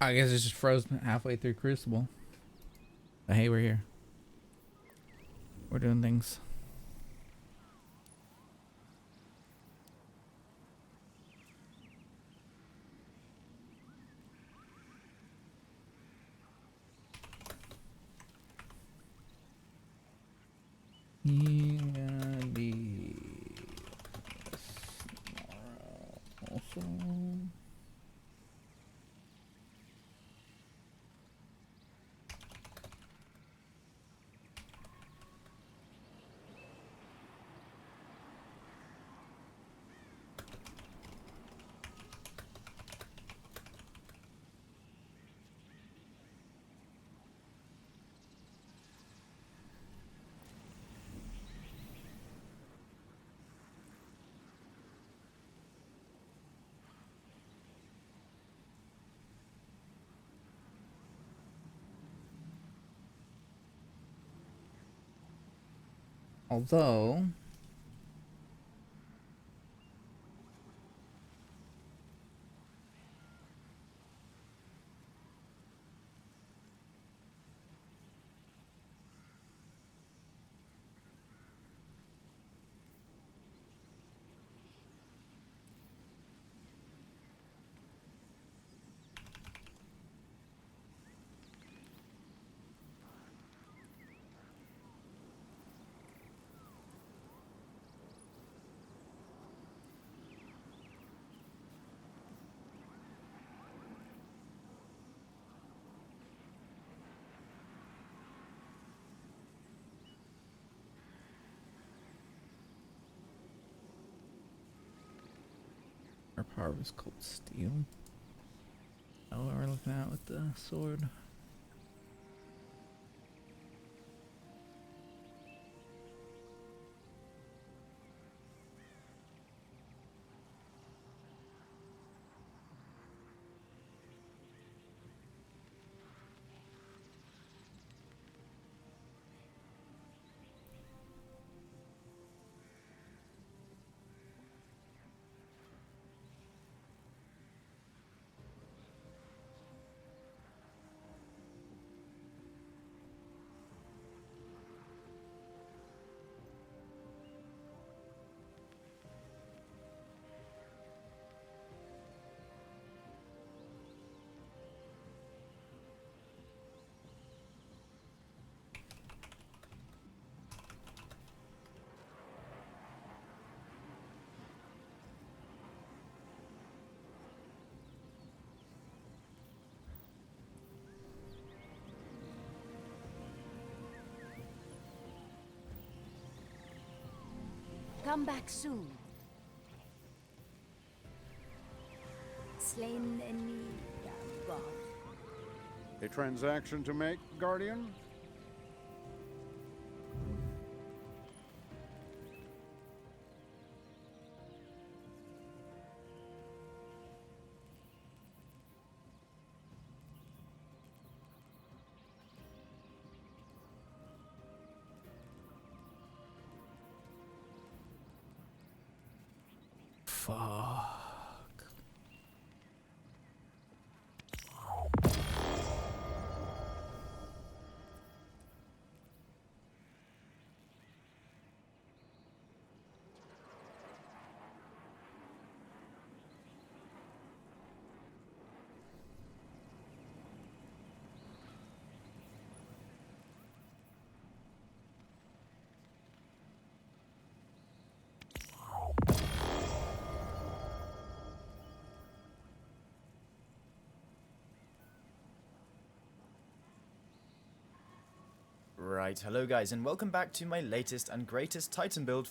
I guess it just froze halfway through Crucible. But hey, we're here. We're doing things. You gonna be tomorrow also. Although our power was cold steel. Oh, what we're looking at with the sword. Come back soon. Slain any god. A transaction to make, Guardian? Fuck. Right, hello guys, and welcome back to my latest and greatest Titan build.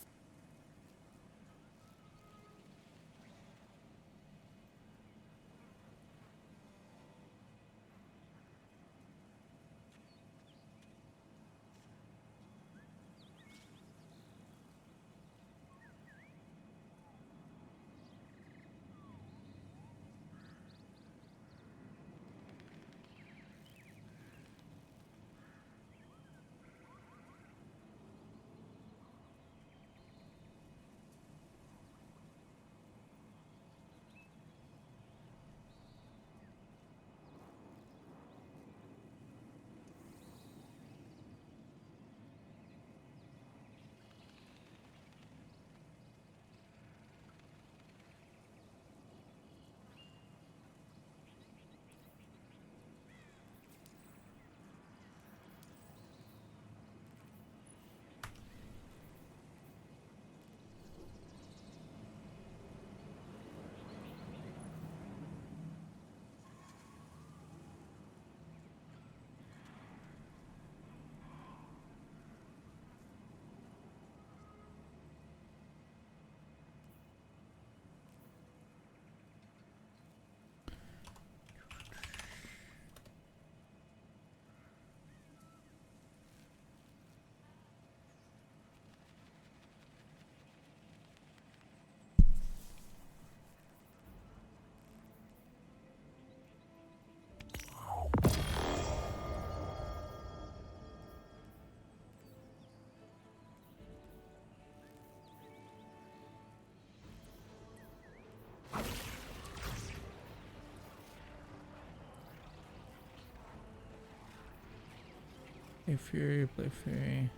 Play Fury, play Fury.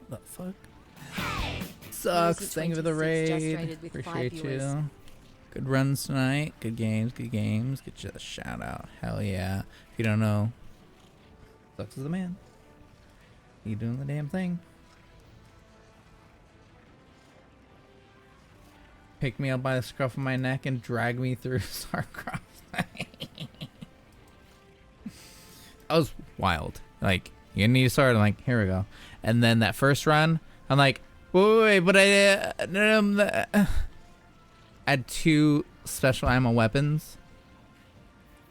What the fuck? Sucks. Thank you for the 26 just raid. traded with 5 Appreciate viewers. you. Good runs tonight. Good games. Good games. Get you a shout out. Hell yeah. If you don't know, Sucks is the man. He doing the damn thing. Pick me up by the scruff of my neck and drag me through Starcraft. That was wild. Like, you need to start. I'm like, here we go. And then that first run, I'm like, wait, but I had 2 special ammo weapons,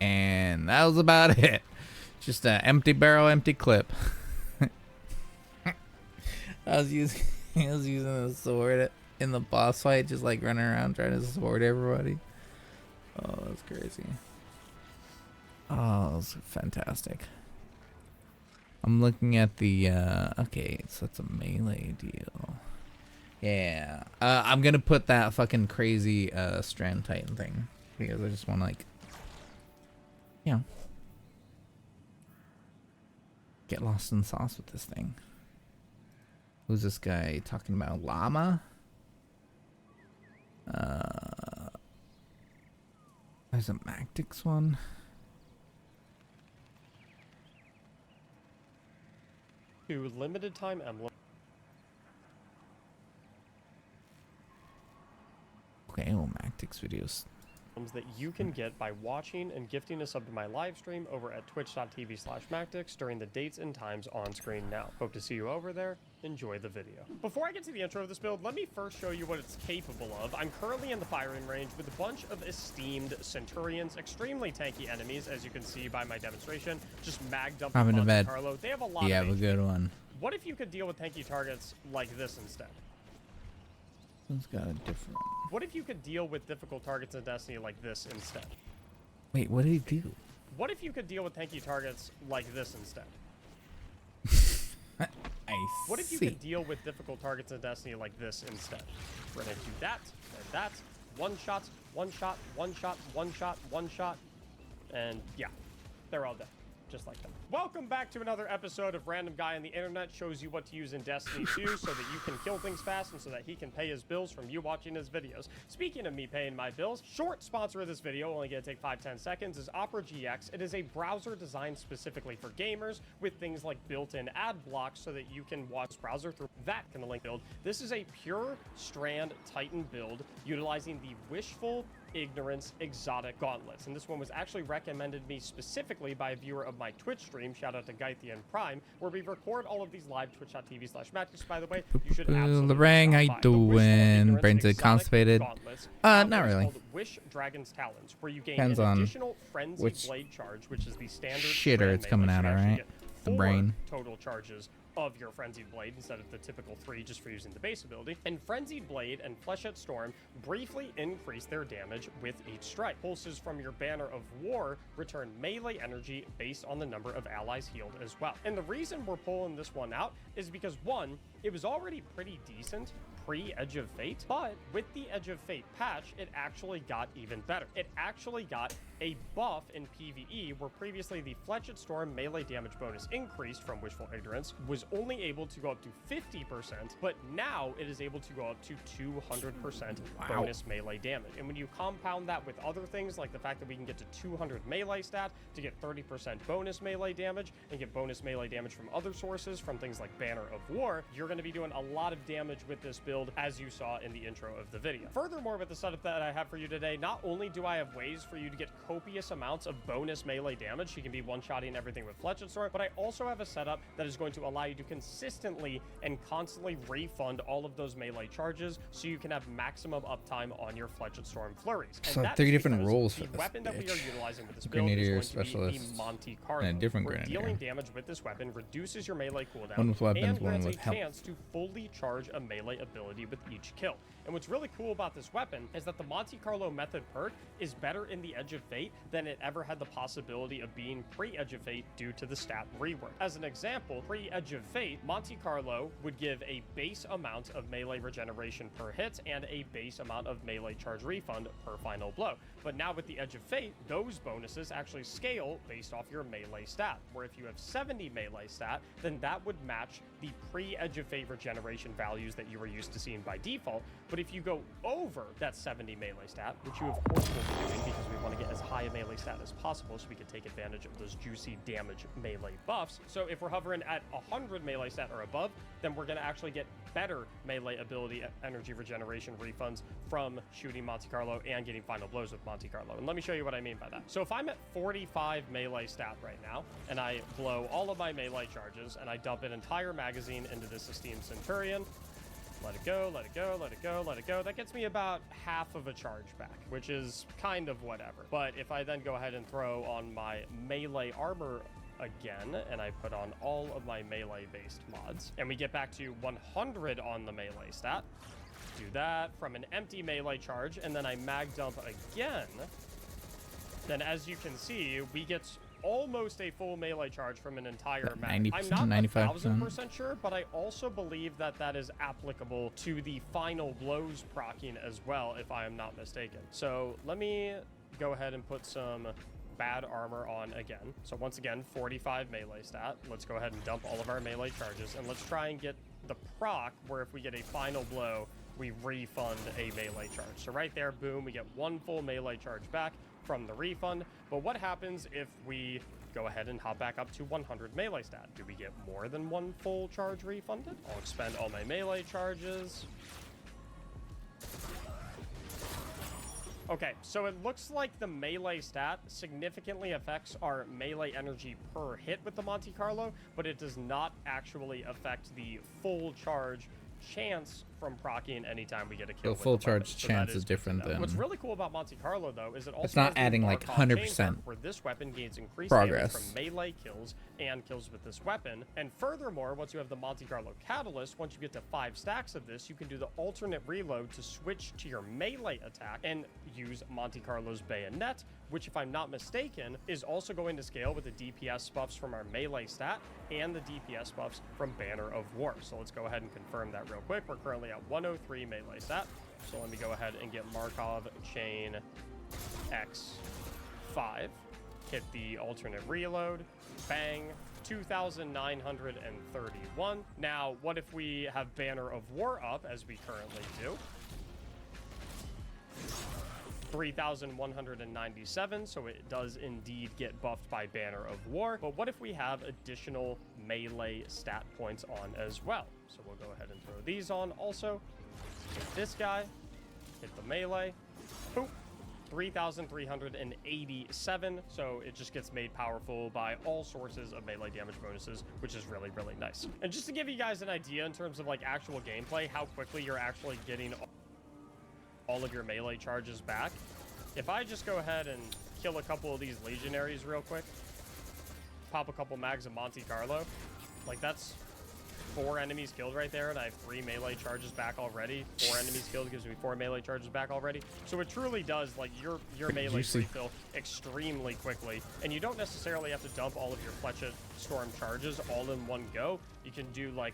and that was about it. Just an empty barrel, empty clip. I was using a sword in the boss fight, just like running around trying to sword everybody. Oh, that's crazy. Oh, that was fantastic. I'm looking at the okay, so it's a melee deal. Yeah. I'm gonna put that fucking crazy Strand Titan thing because I just want to, like, you know, get lost in the sauce with this thing. Who's this guy talking about? Llama? There's a Mactix one. To limited time emblem. Okay, well, Mactix videos. That you can get by watching and gifting a sub to my live stream over at twitch.tv/Mactix during the dates and times on screen now. Hope to see you over there. Enjoy the video. Before I get to the intro of this build, let me first show you what it's capable of. I'm currently in the firing range with a bunch of esteemed Centurions, extremely tanky enemies, as you can see by my demonstration. Just mag dumping I'm in a Monte bed. Carlo. They have a lot You of have a HP. good one. What if you could deal with tanky targets like this instead? It's got a different. What if you could deal with difficult targets in Destiny like this instead? Wait, what did he do? What if you could deal with tanky targets like this instead? I What if you see. could deal with difficult targets in Destiny like this instead? We're gonna do that, and that. One shot, one shot, one shot, one shot, one shot. And yeah, they're all dead. Just like that. Welcome back to another episode of Random Guy on the Internet shows you what to use in Destiny 2 so that you can kill things fast and so that he can pay his bills from you watching his videos. Speaking of me paying my bills, short sponsor of this video, only gonna take 5-10 seconds, is Opera GX. It is a browser designed specifically for gamers with things like built-in ad blocks so that you can watch this browser through that kind of link build. This is a pure Strand Titan build utilizing the Wishful Ignorance exotic gauntlets, and this one was actually recommended me specifically by a viewer of my Twitch stream. Shout out to Gythian Prime, where we record all of these live. Twitch.tv/Mactix. By the way, you should absolutely Lorang, how you stop by. The Wishful doing? Ignorance Brains exotic constipated? gauntlets Not what is really. called Wish Dragon's Talons, where you gain Depends an on additional frenzy which blade charge, which is the standard shitter Strand it's coming melee. out So you of, actually right? get The 4 brain. total charges of your Frenzied Blade instead of the typical 3 just for using the base ability. And Frenzied Blade and Fleshette Storm briefly increase their damage with each strike. Pulses from your Banner of War return melee energy based on the number of allies healed as well. And the reason we're pulling this one out is because, one, it was already pretty decent pre-Edge of Fate, but with the Edge of Fate patch, it actually got even better. It actually got a buff in PvE, where previously the Fleshette Storm melee damage bonus increased from Wishful Ignorance was only able to go up to 50%, but now it is able to go up to 200% bonus melee damage. And when you compound that with other things, like the fact that we can get to 200 melee stat to get 30% bonus melee damage and get bonus melee damage from other sources, from things like Banner of War, you're going to be doing a lot of damage with this build, as you saw in the intro of the video. Furthermore, with the setup that I have for you today, not only do I have ways for you to get copious amounts of bonus melee damage, you can be one-shotting everything with Fleshette Storm, but I also have a setup that is going to allow you to consistently and constantly refund all of those melee charges so you can have maximum uptime on your Fleshette Storm flurries. And So that's 3 different because roles for the this weapon that we are bitch. utilizing with this build Grenadier, is going to be specialist, the Monte Carlo, and a different where grenadier. dealing damage with this weapon reduces your melee cooldown One with weapons, and one grants with a health. chance to fully charge a melee ability with each kill. And what's really cool about this weapon is that the Monte Carlo method perk is better in the Edge of Fate than it ever had the possibility of being pre-Edge of Fate due to the stat rework. As an example, pre-Edge of Fate, Monte Carlo would give a base amount of melee regeneration per hit and a base amount of melee charge refund per final blow. But now with the Edge of Fate, those bonuses actually scale based off your melee stat, where if you have 70 melee stat, then that would match the pre-Edge of Fate regeneration values that you were used to seeing by default. But if you go over that 70 melee stat, which you of course will be doing because we want to get as high a melee stat as possible so we can take advantage of those juicy damage melee buffs. So if we're hovering at 100 melee stat or above, then we're going to actually get better melee ability energy regeneration refunds from shooting Monte Carlo and getting final blows with Monte Carlo. And let me show you what I mean by that. So if I'm at 45 melee stat right now, and I blow all of my melee charges, and I dump an entire magazine into this esteemed Centurion, let it go, let it go, let it go, let it go. That gets me about half of a charge back, which is kind of whatever. But if I then go ahead and throw on my melee armor again, and I put on all of my melee-based mods, and we get back to 100 on the melee stat, do that from an empty melee charge, and then I mag dump again, then as you can see, we get almost a full melee charge from an entire mag. I'm not 1,000% sure, but I also believe that that is applicable to the final blows proccing as well, if I am not mistaken. So let me go ahead and put some bad armor on again. So once again, 45 melee stat. Let's go ahead and dump all of our melee charges, and let's try and get the proc where if we get a final blow, we refund a melee charge. So right there, boom, we get one full melee charge back from the refund. But what happens if we go ahead and hop back up to 100 melee stat? Do we get more than one full charge refunded? I'll expend all my melee charges. Okay, so it looks like the melee stat significantly affects our melee energy per hit with the Monte Carlo, but it does not actually affect the full charge chance from proccing anytime we get a kill. So full charge chance is different than... What's really cool about Monte Carlo, though, is it also it's not adding like 100% where this weapon gains increased progress damage from melee kills and kills with this weapon. And furthermore, once you have the Monte Carlo Catalyst, once you get to 5 stacks of this, you can do the alternate reload to switch to your melee attack and use Monte Carlo's Bayonet, which, if I'm not mistaken, is also going to scale with the DPS buffs from our melee stat and the DPS buffs from Banner of War. So let's go ahead and confirm that real quick. We're currently at 103 melee stat. So let me go ahead and get Markov Chain X5. Hit the alternate reload. Bang. 2,931. Now, what if we have Banner of War up, as we currently do? 3,197, so it does indeed get buffed by Banner of War. But what if we have additional melee stat points on as well? So we'll go ahead and throw these on also. Hit this guy, hit the melee, boop, 3,387, so it just gets made powerful by all sources of melee damage bonuses, which is really, really nice. And just to give you guys an idea in terms of like actual gameplay, how quickly you're actually getting all of your melee charges back. If I just go ahead and kill a couple of these legionaries real quick, pop a couple mags of Monte Carlo, like that's 4 enemies killed right there, and I have 3 melee charges back already. 4 enemies killed gives me 4 melee charges back already. So it truly does, like, your melee refill extremely quickly, and you don't necessarily have to dump all of your Fletchet Storm charges all in one go. You can do 1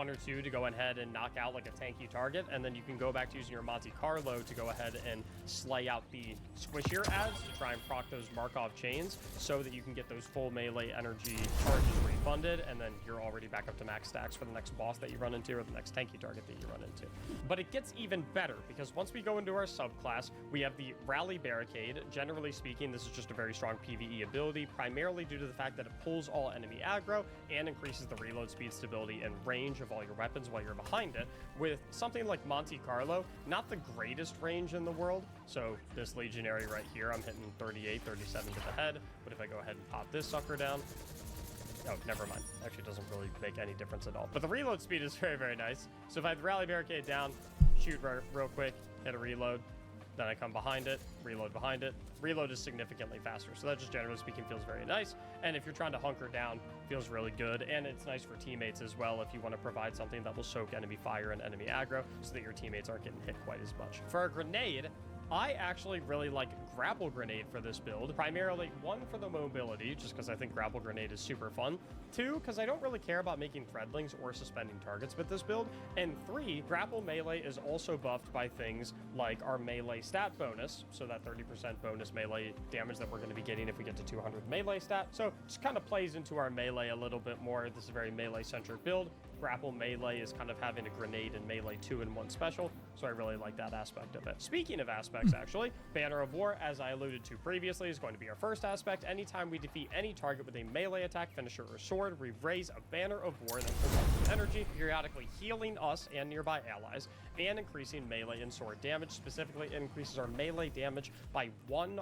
or 2 to go ahead and knock out like a tanky target, and then you can go back to using your Monte Carlo to go ahead and slay out the squishier ads to try and proc those Markov chains so that you can get those full melee energy charges refunded, and then you're already back up to max stacks for the next boss that you run into or the next tanky target that you run into. But it gets even better because once we go into our subclass, we have the Rally Barricade. Generally speaking, this is just a very strong PvE ability, primarily due to the fact that it pulls all enemy aggro and increases the reload speed, stability, and range of all your weapons while you're behind it. With something like Monte Carlo, not the greatest range in the world. So this legionary right here, I'm hitting 38, 37 to the head. But if I go ahead and pop this sucker down, oh, never mind. Actually, it doesn't really make any difference at all. But the reload speed is very, very nice. So if I have the Rally Barricade down, shoot real quick, hit a reload, then I come behind it, reload behind it. Reload is significantly faster. So that just generally speaking feels very nice. And if you're trying to hunker down, feels really good. And it's nice for teammates as well if you want to provide something that will soak enemy fire and enemy aggro so that your teammates aren't getting hit quite as much. For our grenade, I actually really like Grapple Grenade for this build. Primarily, 1, for the mobility, just because I think Grapple Grenade is super fun. 2, because I don't really care about making threadlings or suspending targets with this build. And 3, Grapple Melee is also buffed by things like our melee stat bonus, so that 30% bonus melee damage that we're going to be getting if we get to 200 melee stat. So it just kind of plays into our melee a little bit more. This is a very melee-centric build. Grapple Melee is kind of having a grenade and melee 2-in-1 special, so I really like that aspect of it. Speaking of aspects, actually, Banner of War, as I alluded to previously, is going to be our first aspect. Anytime we defeat any target with a melee attack, finisher, or sword, we raise a Banner of War that provides energy, periodically healing us and nearby allies, and increasing melee and sword damage. Specifically, it increases our melee damage by 100%,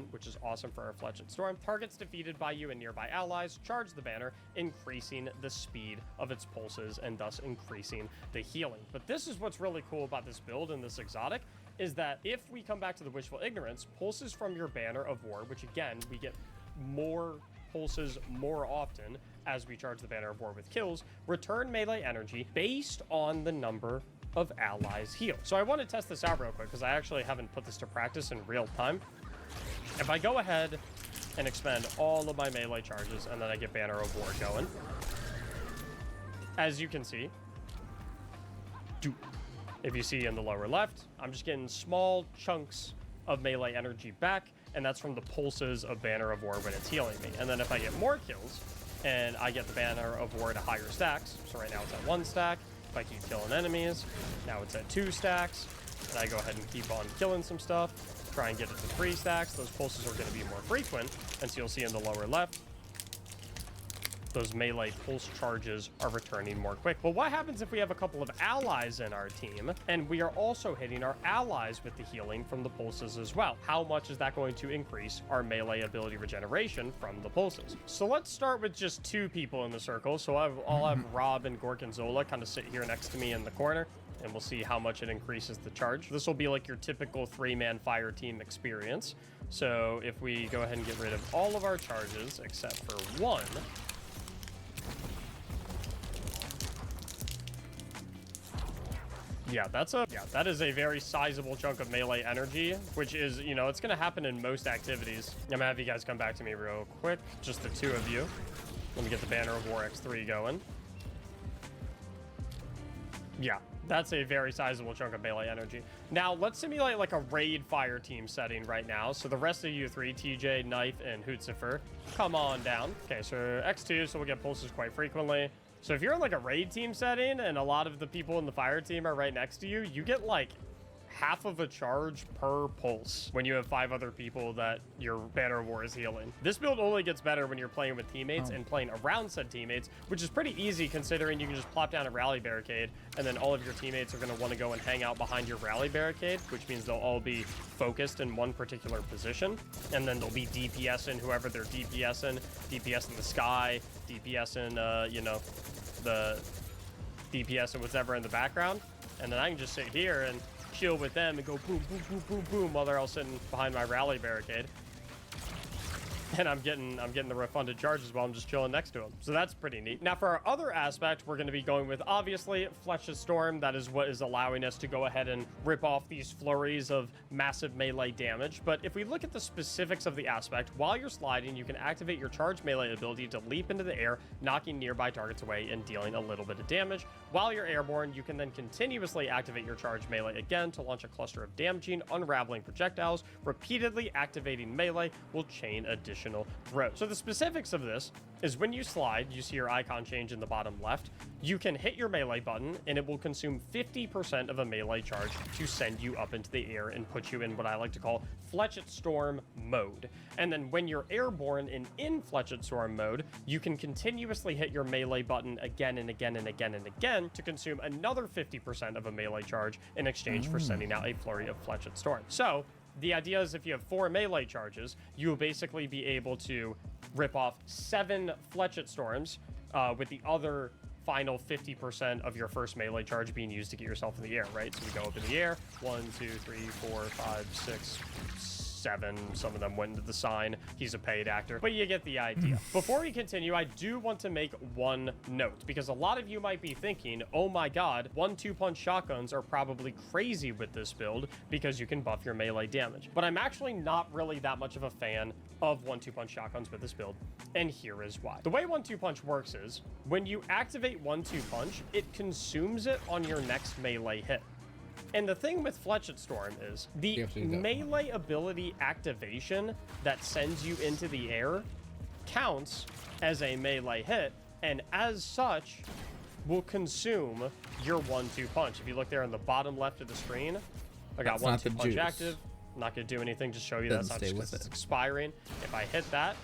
which is awesome for our Fletched Storm. Targets defeated by you and nearby allies charge the banner, increasing the speed of its pulses and thus increasing the healing. But this is what's really cool about this build and this exotic, is that if we come back to the Wishful Ignorance, pulses from your Banner of War, which again, we get more pulses more often as we charge the Banner of War with kills, return melee energy based on the number of allies healed. So I want to test this out real quick because I actually haven't put this to practice in real time. If I go ahead and expend all of my melee charges and then I get Banner of War going, as you can see, if you see in the lower left, I'm just getting small chunks of melee energy back, and that's from the pulses of Banner of War when it's healing me. And then if I get more kills and I get the Banner of War to higher stacks, so right now it's at 1 stack. If I keep killing enemies, now it's at 2 stacks, and I go ahead and keep on killing some stuff, try and get it to 3 stacks. Those pulses are going to be more frequent, and so you'll see in the lower left, those melee pulse charges are returning more quick. But what happens if we have a couple of allies in our team, and we are also hitting our allies with the healing from the pulses as well? How much is that going to increase our melee ability regeneration from the pulses? So let's start with just 2 people in the circle. So I'll have Rob and Gorgonzola kind of sit here next to me in the corner, and we'll see how much it increases the charge. This will be like your typical 3-man fire team experience. So if we go ahead and get rid of all of our charges except for 1, yeah, that is a very sizable chunk of melee energy, which is, you know, it's going to happen in most activities. I'm going to have you guys come back to me real quick, just the 2 of you. Let me get the Banner of War X3 going. Yeah, that's a very sizable chunk of melee energy. Now, let's simulate like a raid fire team setting right now. So the rest of you 3, TJ, Knife, and Hootzifer, come on down. Okay, so X2, so we'll get pulses quite frequently. So if you're in like a raid team setting and a lot of the people in the fire team are right next to you, you get like half of a charge per pulse when you have 5 other people that your Banner of War is healing. This build only gets better when you're playing with teammates and playing around said teammates, which is pretty easy considering you can just plop down a rally barricade and then all of your teammates are going to want to go and hang out behind your rally barricade, which means they'll all be focused in one particular position, and then they'll be DPSing whoever they're DPSing, DPS in the sky, DPS in, you know, the DPS and whatever in the background, and then I can just sit here and chill with them and go boom, boom, boom, boom, boom while they're all sitting behind my rally barricade. And I'm getting the refunded charges while I'm just chilling next to them. So that's pretty neat. Now for our other aspect, we're going to be going with obviously Fletched Storm. That is what is allowing us to go ahead and rip off these flurries of massive melee damage. But if we look at the specifics of the aspect, while you're sliding, you can activate your charge melee ability to leap into the air, knocking nearby targets away and dealing a little bit of damage. While you're airborne, you can then continuously activate your charge melee again to launch a cluster of damaging, unraveling projectiles. Repeatedly activating melee will chain additional throws. So the specifics of this is when you slide, you see your icon change in the bottom left, you can hit your melee button and it will consume 50% of a melee charge to send you up into the air and put you in what I like to call Fletched Storm mode. And then when you're airborne and in Fletched Storm mode, you can continuously hit your melee button again and again and again and again to consume another 50% of a melee charge in exchange for sending out a flurry of Fletched Storm. So the idea is if you have 4 melee charges, you will basically be able to rip off 7 Fletched Storms with the other final 50% of your first melee charge being used to get yourself in the air, right? So we go up in the air, 1, 2, 3, 4, 5, 6, 7. Some of them went into the sign. He's a paid actor, but you get the idea. Before we continue, I do want to make one note, because a lot of you might be thinking, oh my god, 1-2 punch shotguns are probably crazy with this build because you can buff your melee damage. But I'm actually not really that much of a fan of 1-2 punch shotguns with this build, and here is why. The way 1-2 punch works is when you activate 1-2 punch, it consumes it on your next melee hit. And the thing with Fletched Storm is the melee ability activation that sends you into the air counts as a melee hit, and as such will consume your 1-2 punch. If you look there on the bottom left of the screen, I got 1-2 punch active. I'm not going to do anything, just show you that's not just it's expiring. If I hit that,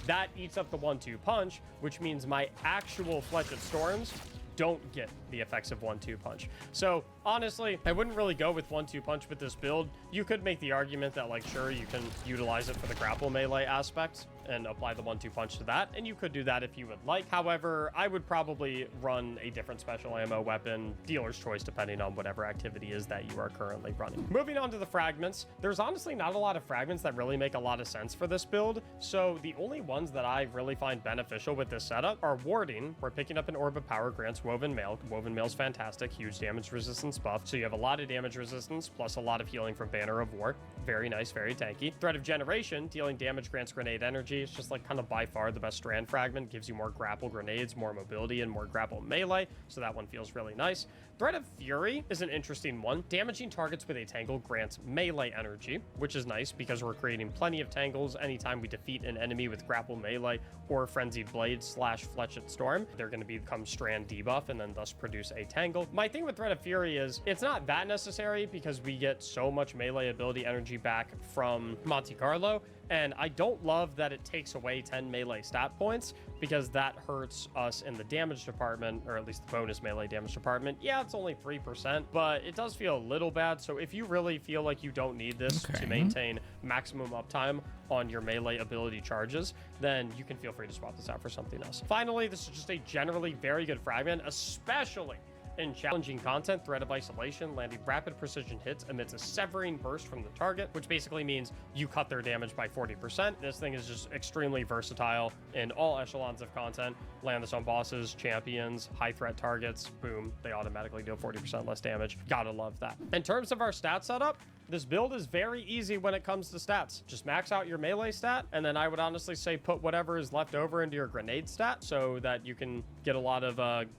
that eats up the 1-2 punch, which means my actual Fletched Storms don't get the effects of 1-2 punch. So honestly, I wouldn't really go with 1-2 punch with this build. You could make the argument that, like, sure, you can utilize it for the grapple melee aspect and apply the 1-2 punch to that, and you could do that if you would like. However, I would probably run a different special ammo weapon, dealer's choice, depending on whatever activity is that you are currently running. Moving on to the fragments, there's honestly not a lot of fragments that really make a lot of sense for this build, so the only ones that I really find beneficial with this setup are warding, where picking up an orb of power grants woven mail. Woven mail's fantastic, huge damage resistance buff, so you have a lot of damage resistance plus a lot of healing from Banner of War. Very nice, very tanky. Thread of Generation, dealing damage, grants grenade energy. It's just like kind of by far the best strand fragment, gives you more grapple grenades, more mobility, and more grapple melee, so that one feels really nice. Thread of Fury is an interesting one. Damaging targets with a tangle grants melee energy, which is nice because we're creating plenty of tangles anytime we defeat an enemy with grapple melee or Frenzied Blade / Fletched Storm. They're going to become strand debuff and then thus produce a tangle. My thing with Thread of Fury is it's not that necessary because we get so much melee ability energy back from Monte Carlo, and I don't love that it takes away 10 melee stat points because that hurts us in the damage department, or at least the bonus melee damage department. Yeah, it's only 3%, but it does feel a little bad. So if you really feel like you don't need this to maintain maximum uptime on your melee ability charges, then you can feel free to swap this out for something else. Finally, this is just a generally very good fragment, especially in challenging content. Thread of Isolation, landing rapid precision hits amidst a severing burst from the target, which basically means you cut their damage by 40%. This thing is just extremely versatile in all echelons of content. Land this on bosses, champions, high threat targets, boom, they automatically deal 40% less damage. Gotta love that. In terms of our stat setup, this build is very easy when it comes to stats. Just max out your melee stat, and then I would honestly say put whatever is left over into your grenade stat so that you can get a lot of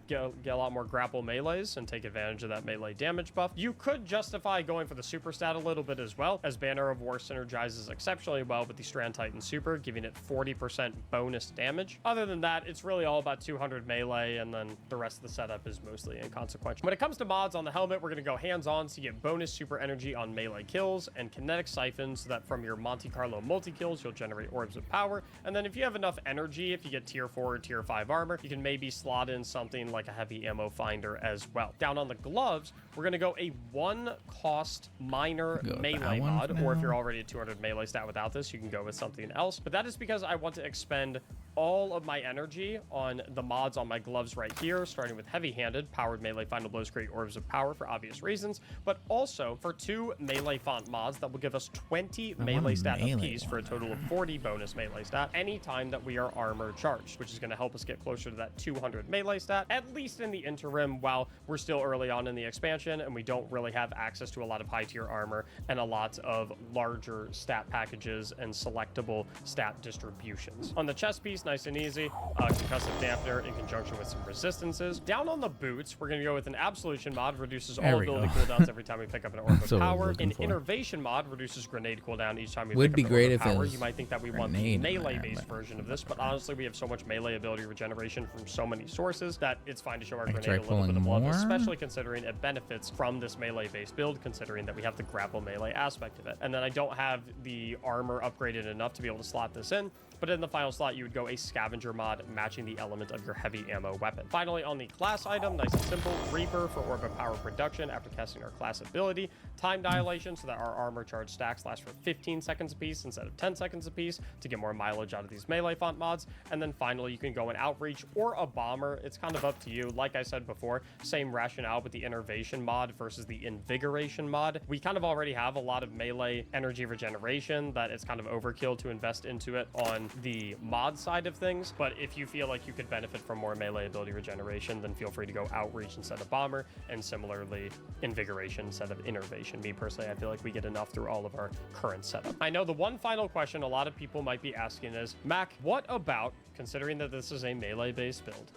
get a lot more grapple melees and take advantage of that melee damage buff. You could justify going for the super stat a little bit as well, as Banner of War synergizes exceptionally well with the Strand Titan super, giving it 40% bonus damage. Other than that, it's really all about 200 melee, and then the rest of the setup is mostly inconsequential. When it comes to mods on the helmet, we're going to go hands-on, so you get bonus super energy on melee kills and kinetic siphons, so that from your Monte Carlo multi-kills, you'll generate orbs of power. And then if you have enough energy, if you get tier 4 or tier 5 armor, you can maybe slot in something like a heavy ammo finder as well. Down on the gloves, we're going to go a 1-cost minor melee mod, or if you're already at 200 melee stat without this, you can go with something else. But that is because I want to expend all of my energy on the mods on my gloves right here, starting with heavy-handed. Powered melee final blows create orbs of power for obvious reasons, but also for 2 melee font mods that will give us 20 melee stat apiece for a total of 40 bonus melee stat anytime that we are armor charged, which is going to help us get closer to that 200 melee stat, at least in the interim while we're still early on in the expansion and we don't really have access to a lot of high tier armor and a lot of larger stat packages and selectable stat distributions. On the chest piece, nice and easy, concussive dampener in conjunction with some resistances. Down on the boots, we're going to go with an absolution mod, reduces all ability cooldowns every time we pick up an orb of power. An innervation mod reduces grenade cooldown each time we pick up an orb of power. You might think that we want the melee-based version of this, but honestly, we have so much melee ability regeneration from so many sources that it's fine to show our grenade a little bit of love, especially considering it benefits from this melee-based build, considering that we have the grapple melee aspect of it. And then I don't have the armor upgraded enough to be able to slot this in, but in the final slot, you would go a scavenger mod matching the element of your heavy ammo weapon. Finally, on the class item, nice and simple, Reaper for orb of power production after casting our class ability. time dilation so that our armor charge stacks last for 15 seconds apiece instead of 10 seconds apiece to get more mileage out of these melee font mods. And then finally, you can go an outreach or a bomber. It's kind of up to you. Like I said before, same rationale with the innervation mod versus the invigoration mod. We kind of already have a lot of melee energy regeneration that it's kind of overkill to invest into it on the mod side of things. But if you feel like you could benefit from more melee ability regeneration, then feel free to go outreach instead of bomber, and similarly invigoration instead of innervation. Me personally, I feel like we get enough through all of our current setup. I know the one final question a lot of people might be asking is, Mac, what about, considering that this is a melee based build,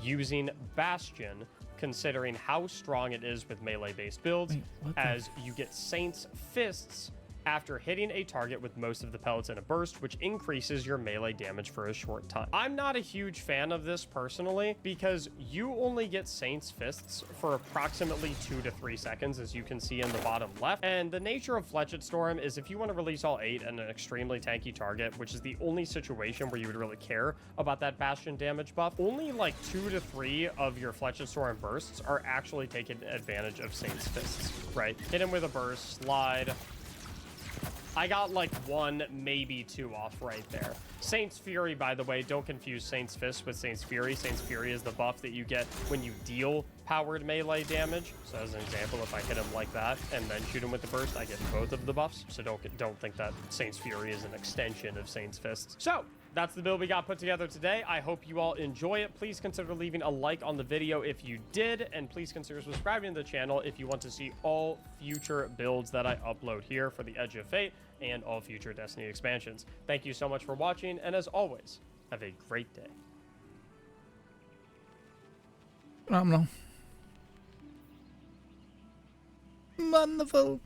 using Bastion, considering how strong it is with melee based builds, as you get Saint's Fists after hitting a target with most of the pellets in a burst, which increases your melee damage for a short time. I'm not a huge fan of this personally, because you only get Saint's Fists for approximately 2 to 3 seconds, as you can see in the bottom left. And the nature of Fletched Storm is if you want to release all 8 and an extremely tanky target, which is the only situation where you would really care about that Bastion damage buff, only like 2 to 3 of your Fletched Storm bursts are actually taking advantage of Saint's Fists, right? Hit him with a burst, slide. I got like 1, maybe 2 off right there. Saint's Fury, by the way, don't confuse Saint's Fist with Saint's Fury. Saint's Fury is the buff that you get when you deal powered melee damage. So as an example, if I hit him like that and then shoot him with the burst, I get both of the buffs. So don't think that Saint's Fury is an extension of Saint's Fist. So that's the build we got put together today. I hope you all enjoy it. Please consider leaving a like on the video if you did, and please consider subscribing to the channel if you want to see all future builds that I upload here for the Edge of Fate and all future Destiny expansions. Thank you so much for watching, and as always, have a great day. Phenomenal. Wonderful.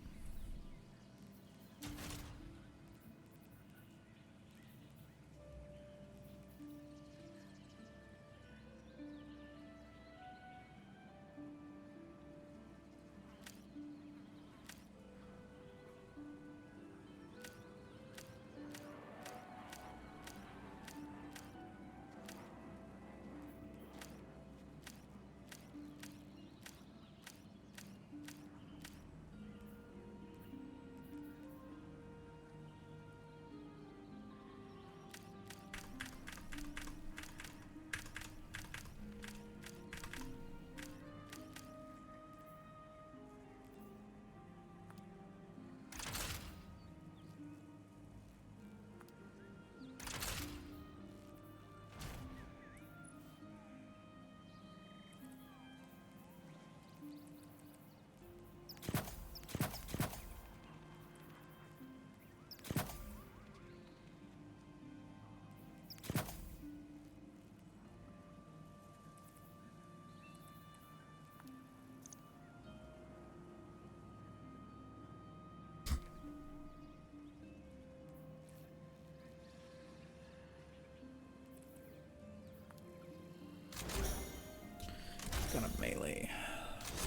Gonna melee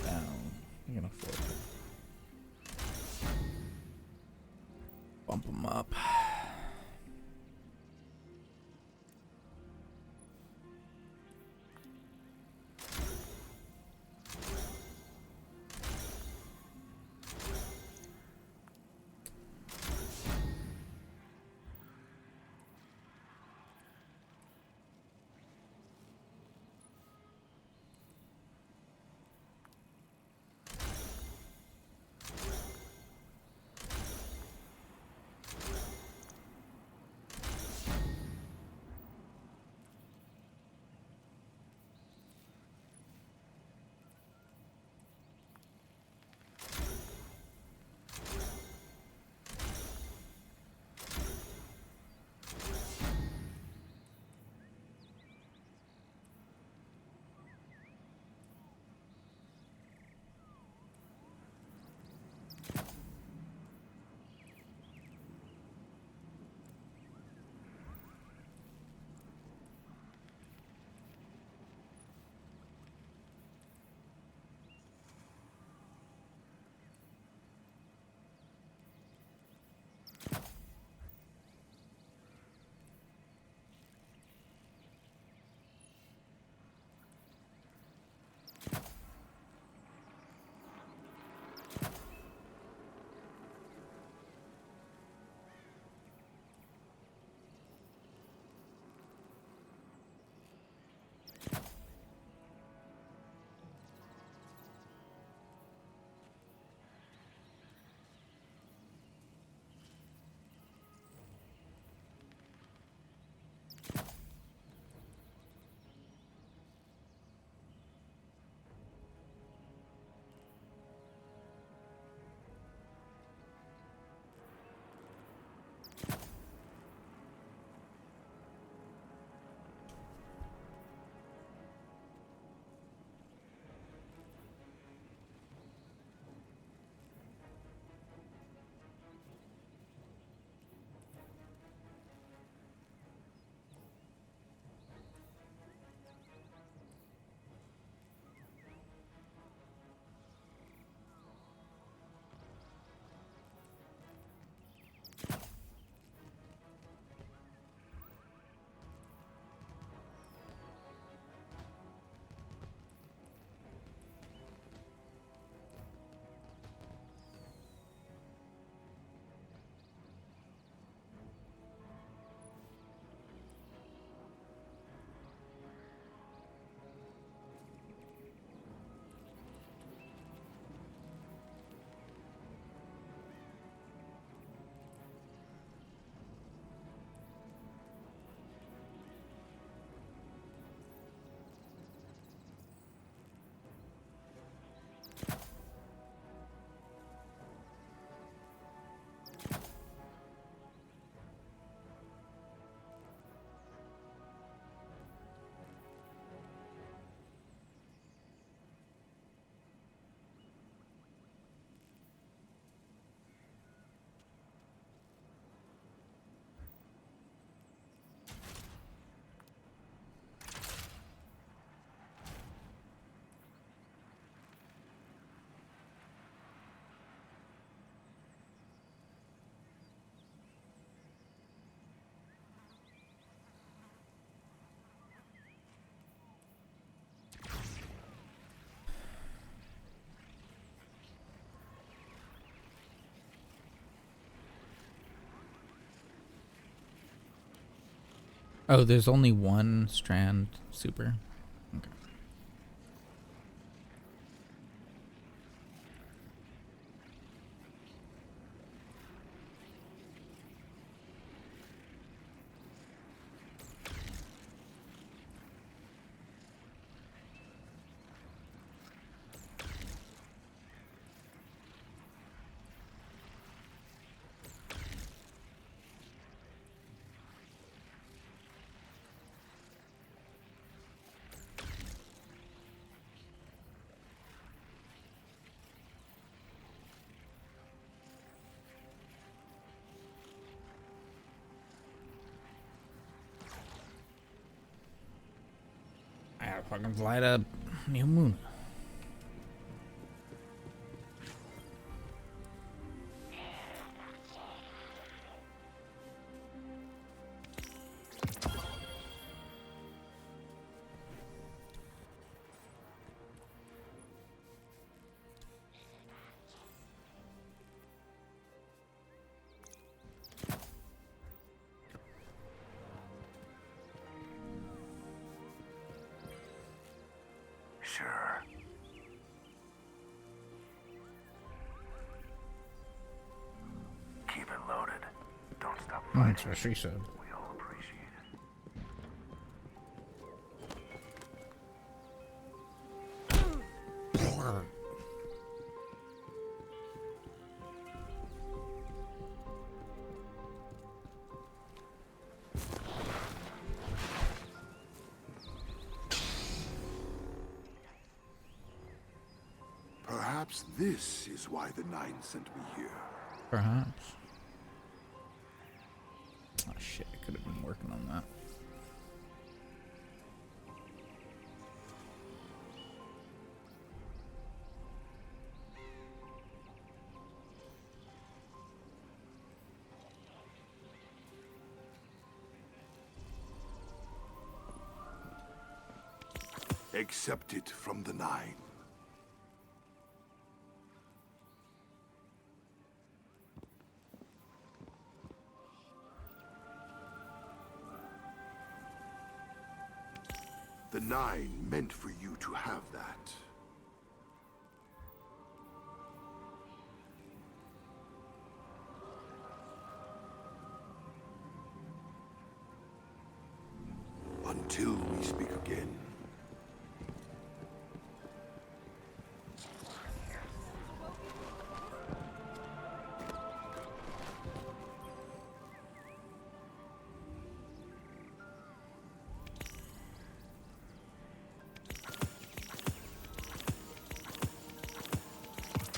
down. I'm gonna force it. Bump them up. Oh, there's only one strand super. Okay. I gotta fucking fly to New Moon. Sure. Keep it loaded. Don't stop fighting. That's what she said. We all appreciate it. Perhaps this is why the Nine sent me here. Perhaps. Oh shit, I could have been working on that. Accept it from the Nine. The Nine meant for you to have that. Until we speak again.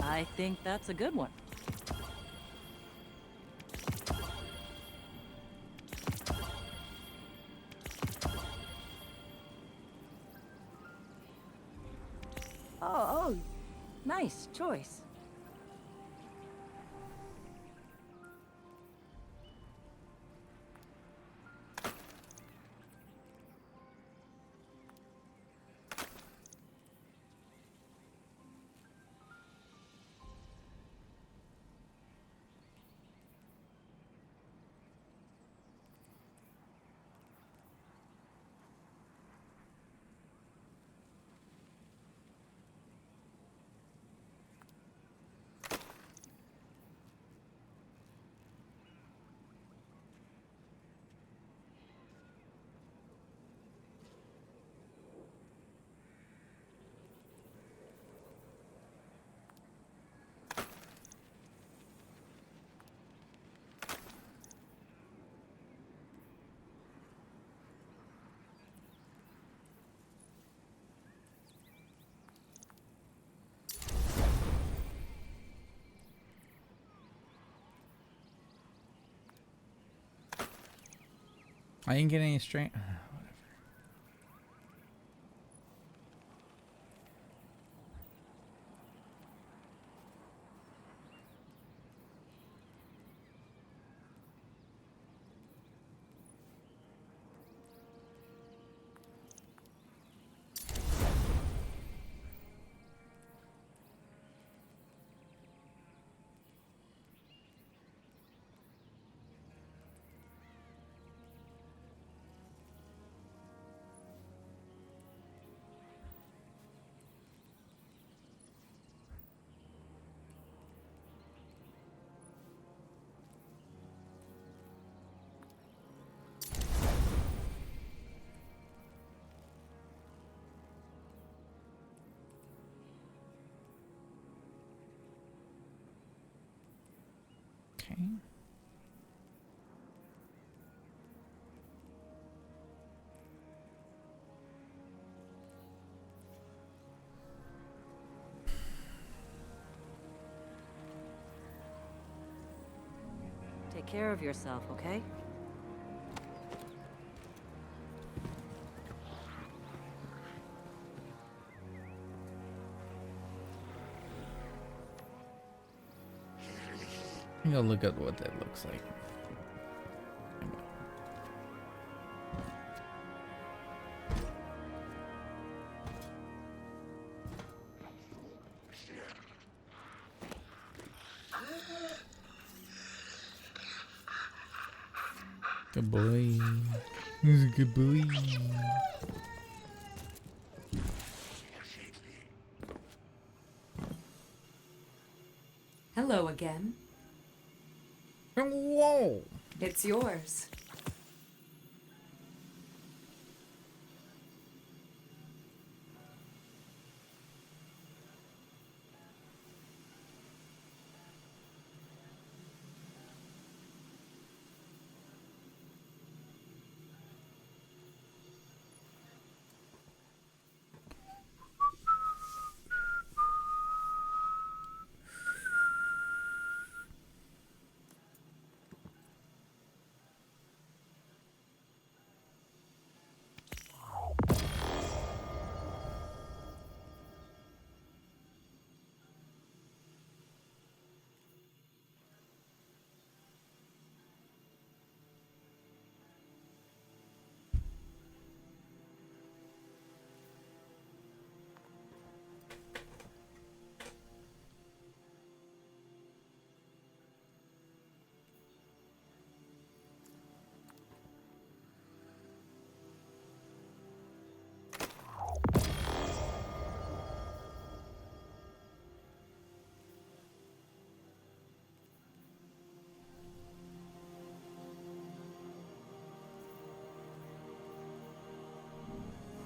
I think that's a good one. Oh, nice choice. I didn't get any strength. Okay. Take care of yourself, okay? I'm gonna look at what that looks like. Good boy. He's a good boy. Hello again. Whoa! It's yours.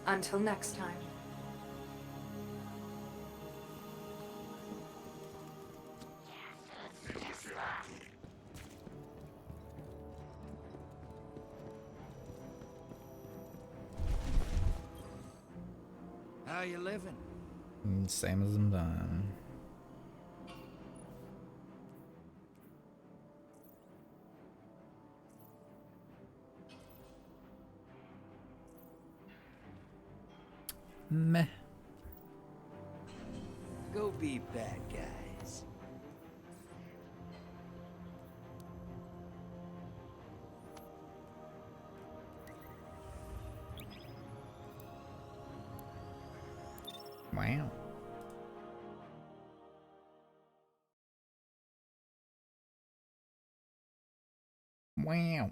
Until next time. How you living? Same as I'm done. Meh. Go be bad guys. Wow. Wow.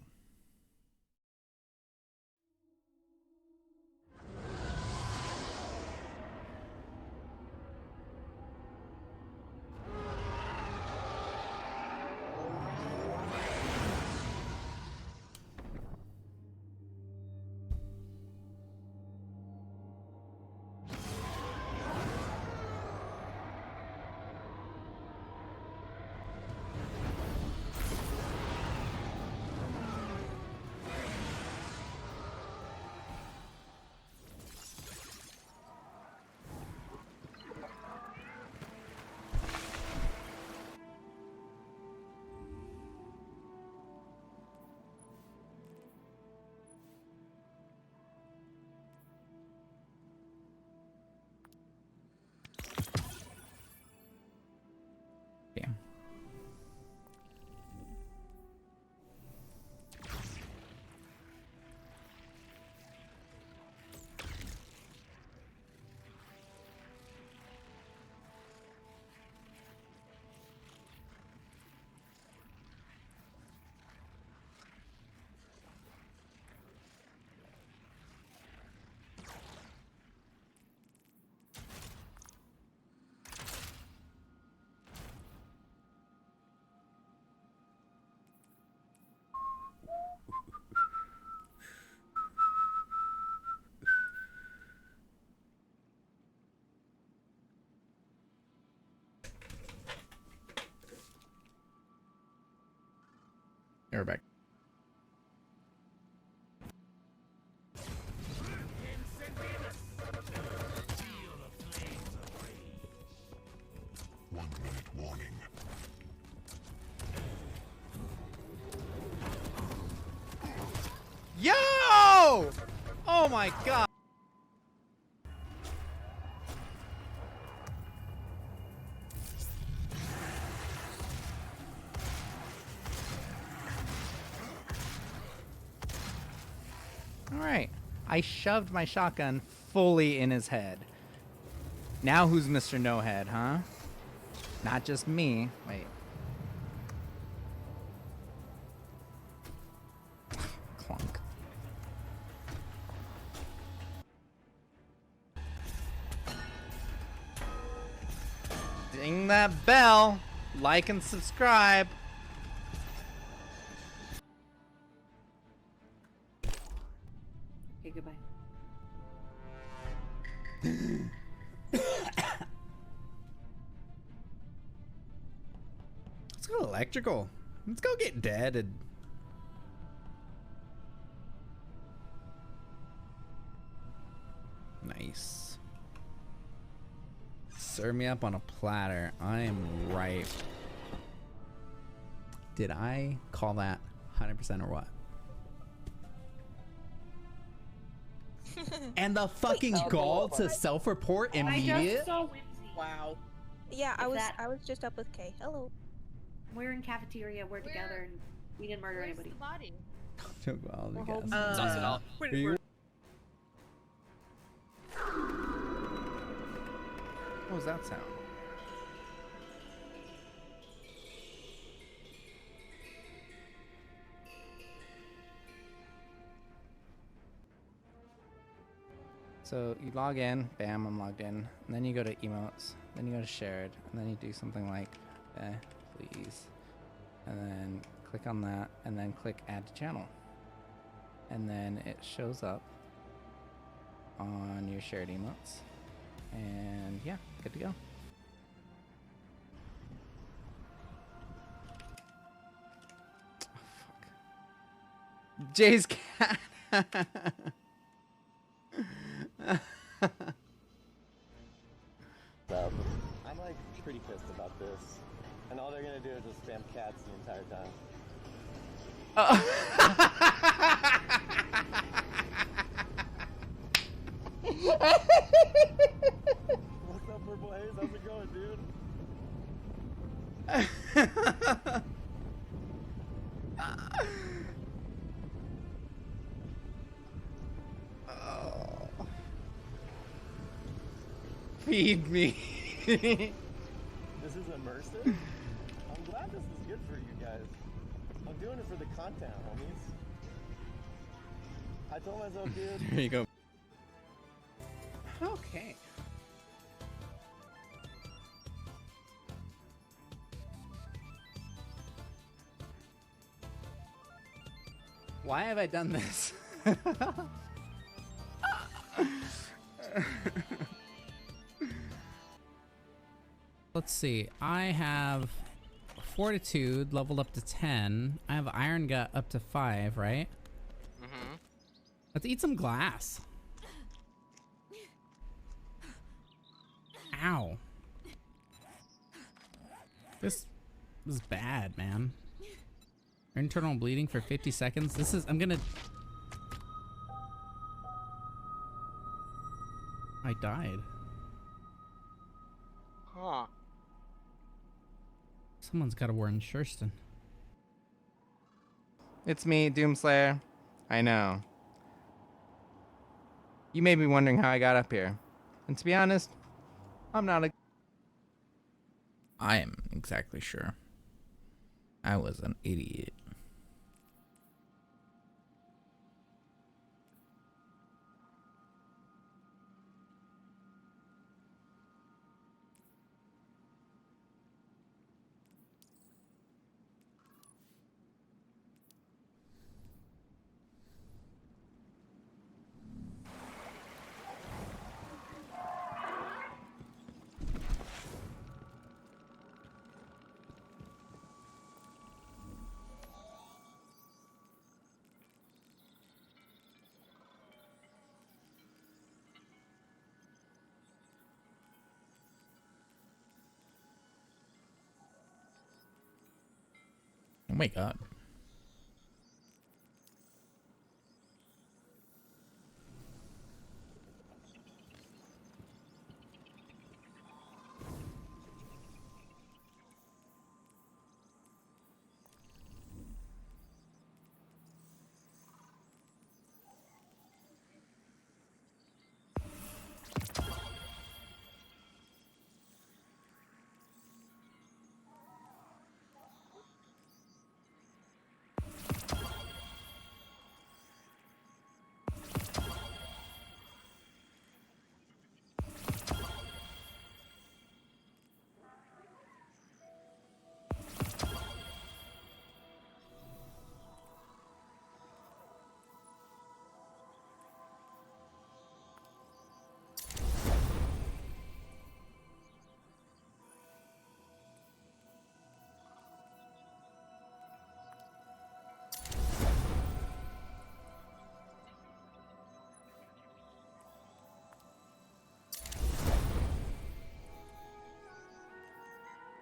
We're back. Yo! Oh my god. Alright. I shoved my shotgun fully in his head. Now who's Mr. No Head, huh? Not just me. Wait. Clunk. Ding that bell. Like and subscribe. Okay, goodbye. Let's go electrical. Let's go get deaded. Nice. Serve me up on a platter. I am ripe. Did I call that 100% or what? And the fucking gall to self-report immediate? Wow. Yeah, I was just up with Kay. Hello. We're in cafeteria. We're together, and we didn't murder anybody. The body? Well, I guess. Uh, Are you- What was that sound? So you log in, bam, I'm logged in, and then you go to emotes, then you go to shared, and then you do something like, please, and then click on that, and then click add to channel, and then it shows up on your shared emotes, and yeah, good to go. Oh, fuck. Jay's cat. I'm like pretty pissed about this, and all they're gonna do is just spam cats the entire time. What's up, Purple Haze? How's it going, dude? Feed me. This is immersive? I'm glad this is good for you guys. I'm doing it for the content, homies. I told myself, dude. There you go. Okay. Why have I done this? Let's see. I have Fortitude leveled up to 10. I have Iron Gut up to 5, right? Mm-hmm. Let's eat some glass. Ow. This is bad, man. Internal bleeding for 50 seconds. This is... I'm gonna... I died. Huh. Someone's gotta warn Shurston. It's me, Doomslayer. I know. You may be wondering how I got up here. And to be honest, I'm not a... I am exactly sure. I was an idiot. my god.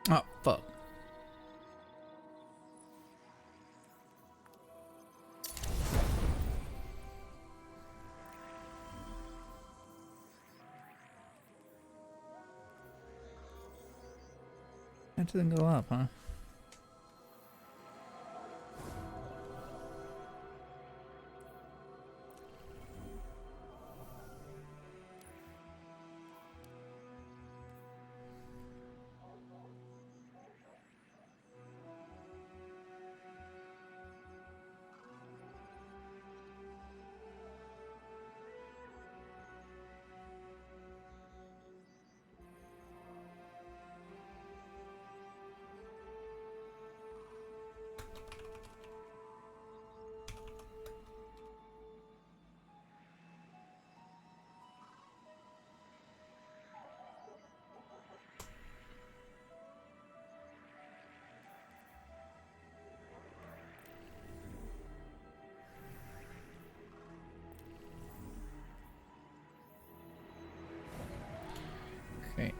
Oh, fuck. That didn't go up, huh? Okay.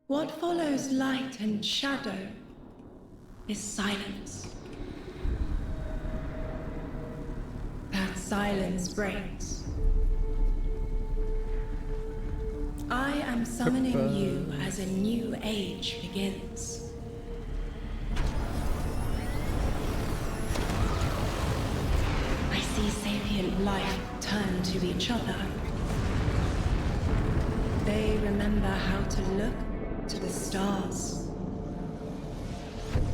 What follows light and shadow is silence. That silence breaks. I am summoning you as a new age begins. I see sapient life turn to each other. They remember how to look to the stars.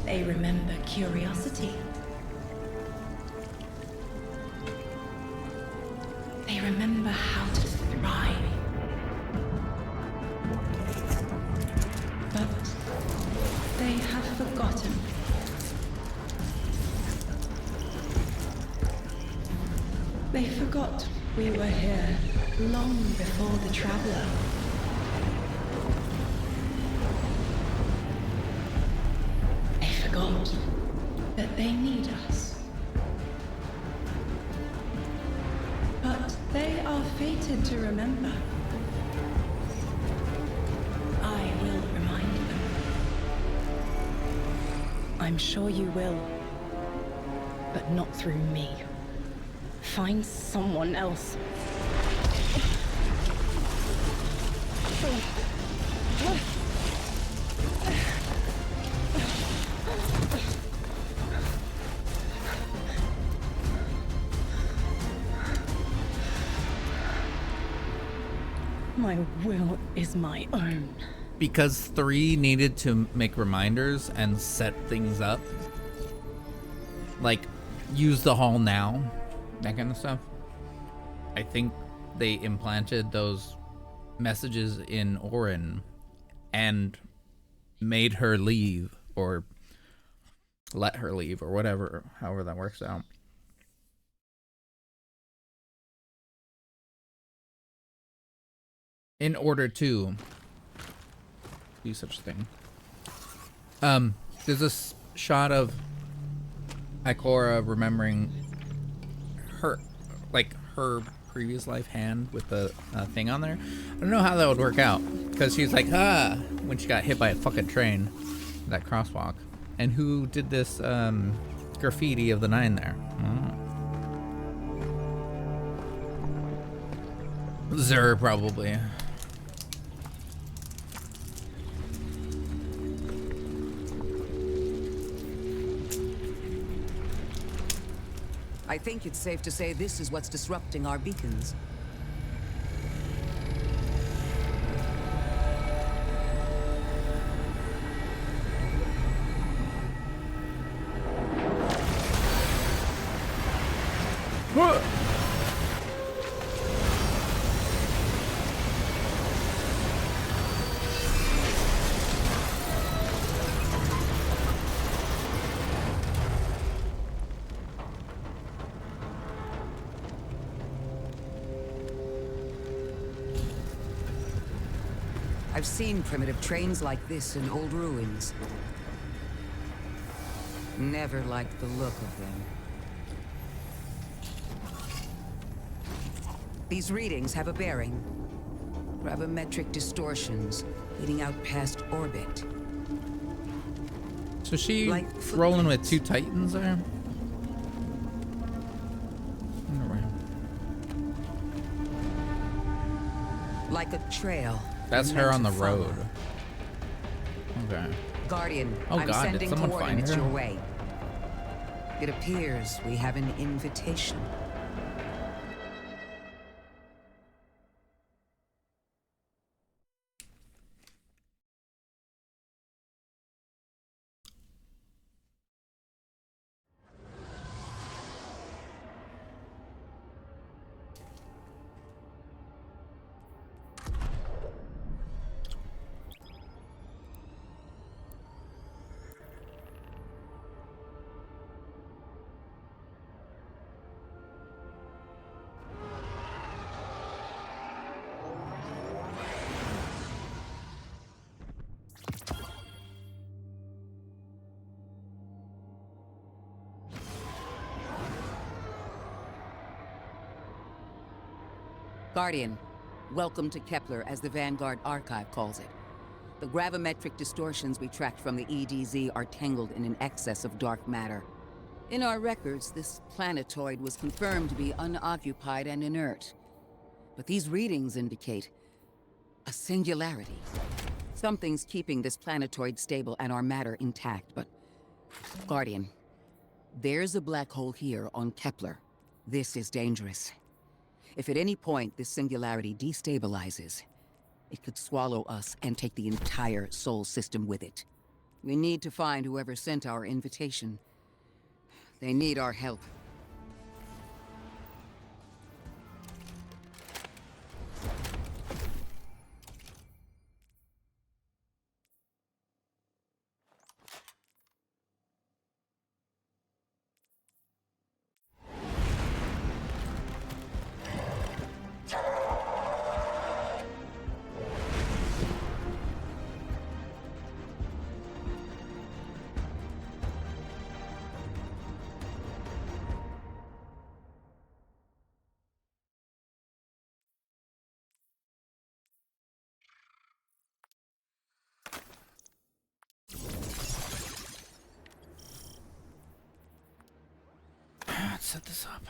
They remember curiosity. They remember how to thrive. But they have forgotten. They forgot we were here long before the Traveler. That they need us. But they are fated to remember. I will remind them. I'm sure you will. But not through me. Find someone else. My will is my own. Because 3 needed to make reminders and set things up. Like, use the hall now, that kind of stuff. I think they implanted those messages in Orin and made her leave, or let her leave, or whatever, however that works out. In order to do such a thing. There's this shot of Ikora remembering her, like, her previous life hand with the thing on there. I don't know how that would work out, because she's like, when she got hit by a fucking train, that crosswalk. And who did this graffiti of the 9 there? Zer, probably. I think it's safe to say this is what's disrupting our beacons. I've seen primitive trains like this in old ruins. Never liked the look of them. These readings have a bearing. Gravimetric distortions leading out past orbit. So she like rolling with 2 titans there? Like a trail. That's her on the road. Okay. Guardian, oh I'm God, sending did someone find coordinates her? your way. It appears we have an invitation. Guardian, welcome to Kepler, as the Vanguard Archive calls it. The gravimetric distortions we tracked from the EDZ are tangled in an excess of dark matter. In our records, this planetoid was confirmed to be unoccupied and inert. But these readings indicate a singularity. Something's keeping this planetoid stable and our matter intact, but... Guardian, there's a black hole here on Kepler. This is dangerous. If at any point this singularity destabilizes, it could swallow us and take the entire Sol system with it. We need to find whoever sent our invitation. They need our help. Let's set this up.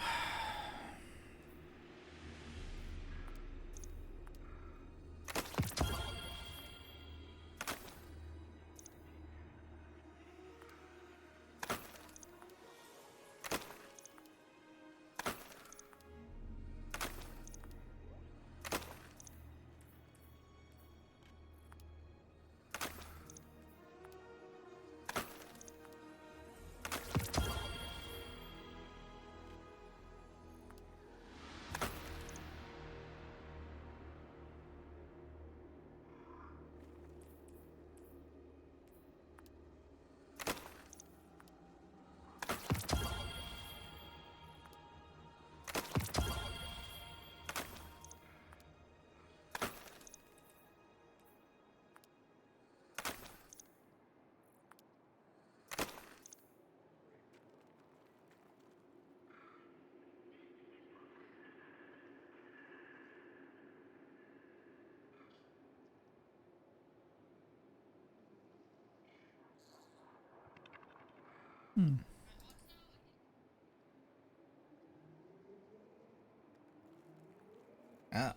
Oh. Oh.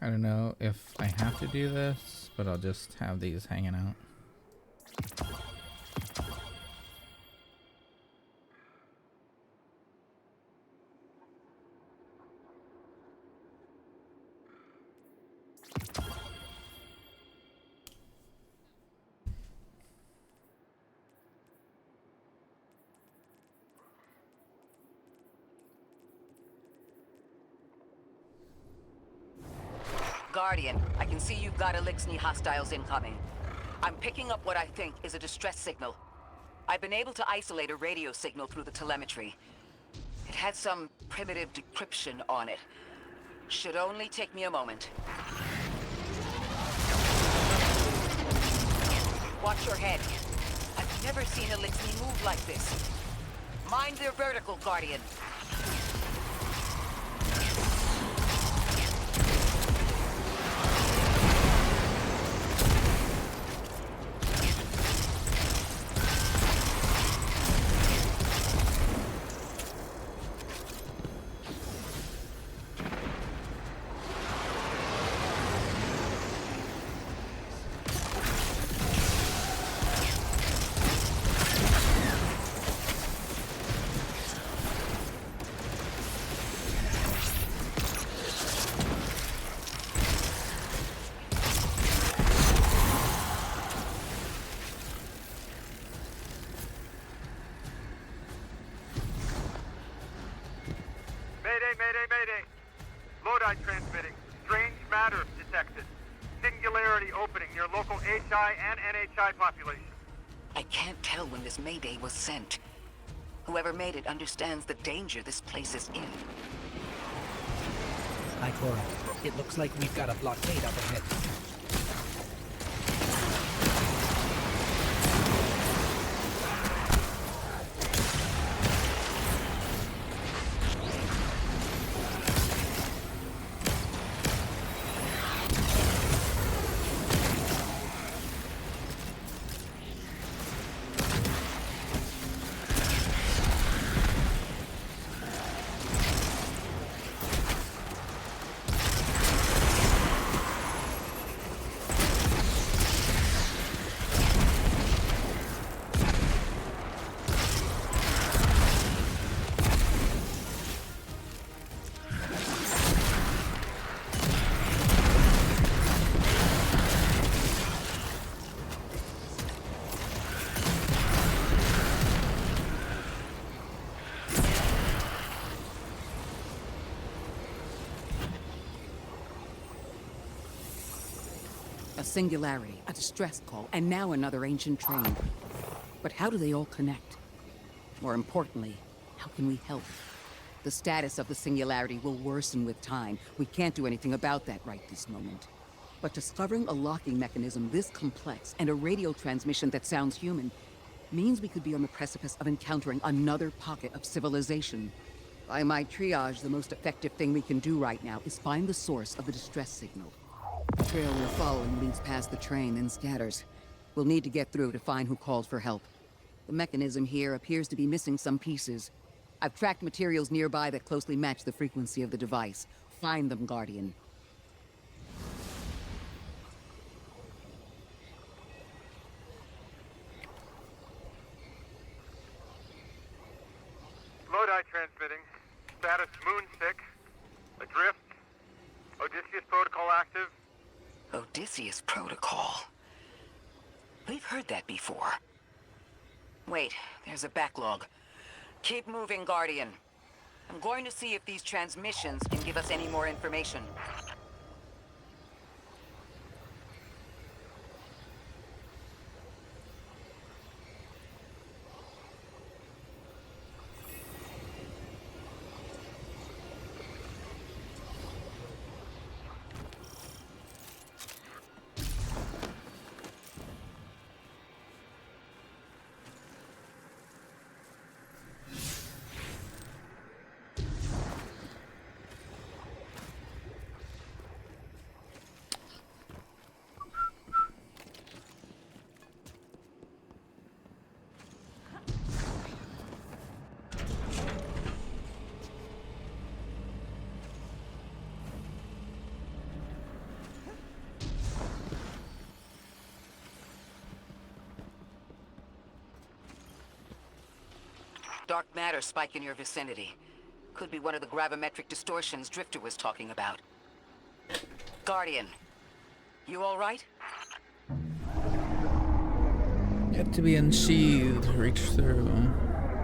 I don't know if I have to do this, but I'll just have these hanging out. Guardian, I can see you've got Elixni hostiles incoming. I'm picking up what I think is a distress signal. I've been able to isolate a radio signal through the telemetry. It had some primitive decryption on it. Should only take me a moment. Watch your head. I've never seen Elixni move like this. Mind their vertical, Guardian. Mayday! Lodi transmitting. Strange matter detected. Singularity opening near local HI and NHI population. I can't tell when this Mayday was sent. Whoever made it understands the danger this place is in. Hi, Cora. It looks like we've got a blockade up ahead. A singularity, a distress call, and now another ancient train. But how do they all connect? More importantly, how can we help? The status of the singularity will worsen with time. We can't do anything about that right this moment. But discovering a locking mechanism this complex and a radio transmission that sounds human means we could be on the precipice of encountering another pocket of civilization. By my triage, the most effective thing we can do right now is find the source of the distress signal. The trail we're following leads past the train, then scatters. We'll need to get through to find who called for help. The mechanism here appears to be missing some pieces. I've tracked materials nearby that closely match the frequency of the device. Find them, Guardian. Lodi transmitting. Status moon sick. Adrift. Odysseus protocol active. Odysseus protocol. We've heard that before. Wait, there's a backlog. Keep moving, Guardian. I'm going to see if these transmissions can give us any more information. Dark matter spike in your vicinity. Could be one of the gravimetric distortions Drifter was talking about. Guardian, you all right? Yet to be unsheathed. Reach through.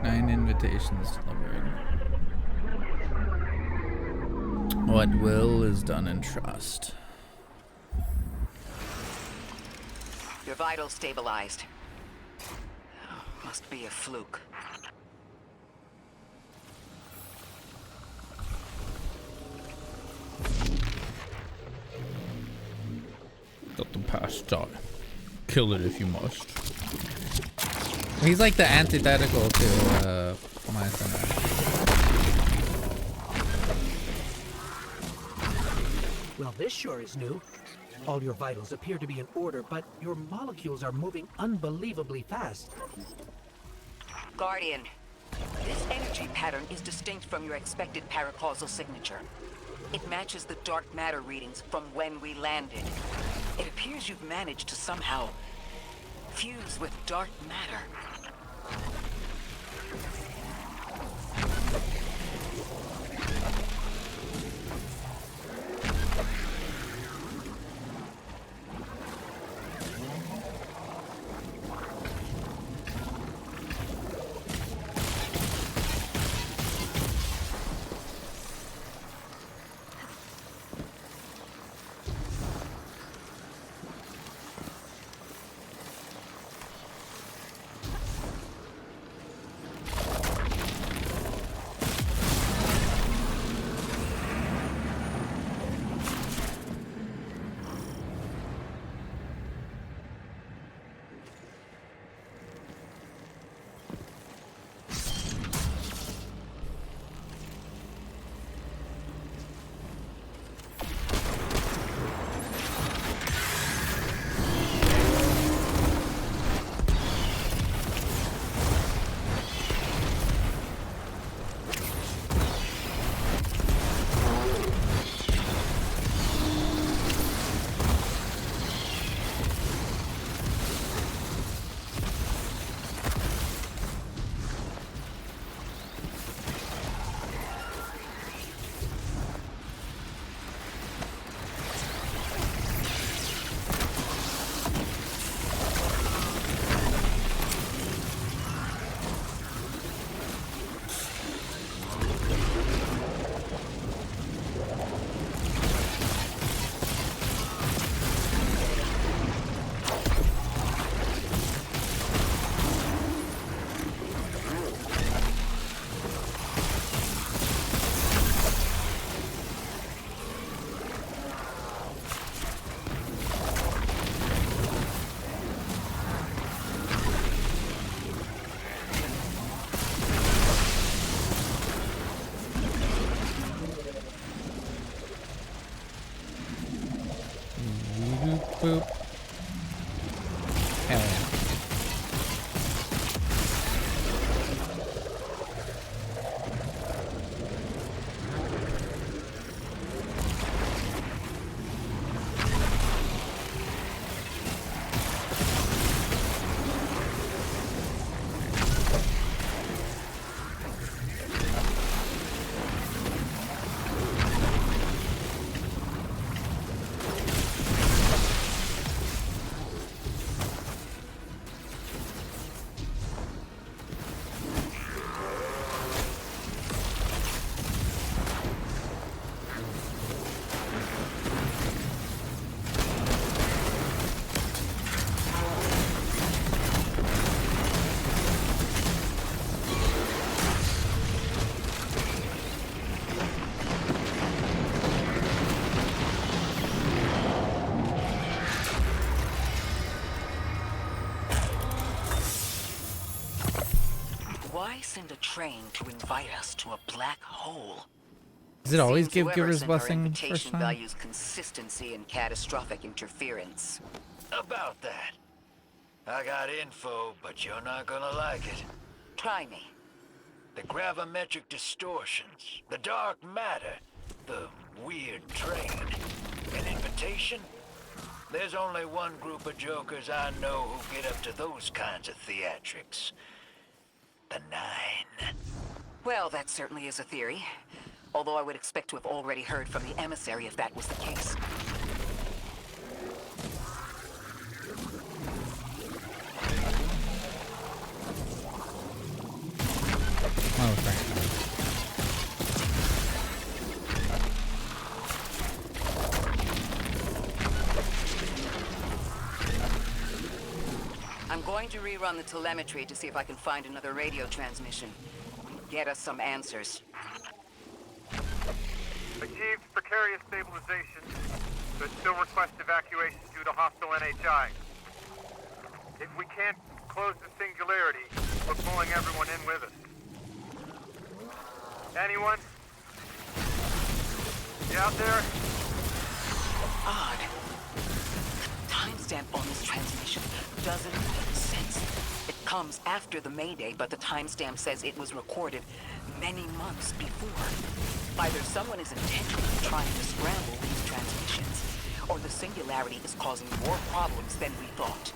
9 invitations delivered. What will is done in trust. Your vitals stabilized. Must be a fluke. Let the past die. Kill it if you must. He's like the antithetical to my son. Well, this sure is new. All your vitals appear to be in order, but your molecules are moving unbelievably fast. Guardian, this energy pattern is distinct from your expected paracausal signature. It matches the dark matter readings from when we landed. It appears you've managed to somehow fuse with dark matter. Boop. Hell yeah. Why send a train to invite us to a black hole? Does it always Seems give whoever Giver's sent our Blessing invitation first time? values consistency and catastrophic interference. About that. I got info, but you're not gonna like it. Try me. The gravimetric distortions, the dark matter, the weird train. An invitation? There's only one group of jokers I know who get up to those kinds of theatrics. The Nine. Well, that certainly is a theory. Although I would expect to have already heard from the emissary if that was the case. Oh, crap. I'm going to rerun the telemetry to see if I can find another radio transmission. Get us some answers. Achieved precarious stabilization, but still request evacuation due to hostile NHI. If we can't close the singularity, we're pulling everyone in with us. Anyone? You out there? Odd. The timestamp on this transmission doesn't make sense. It comes after the Mayday, but the timestamp says it was recorded many months before. Either someone is intentionally trying to scramble these transmissions, or the singularity is causing more problems than we thought.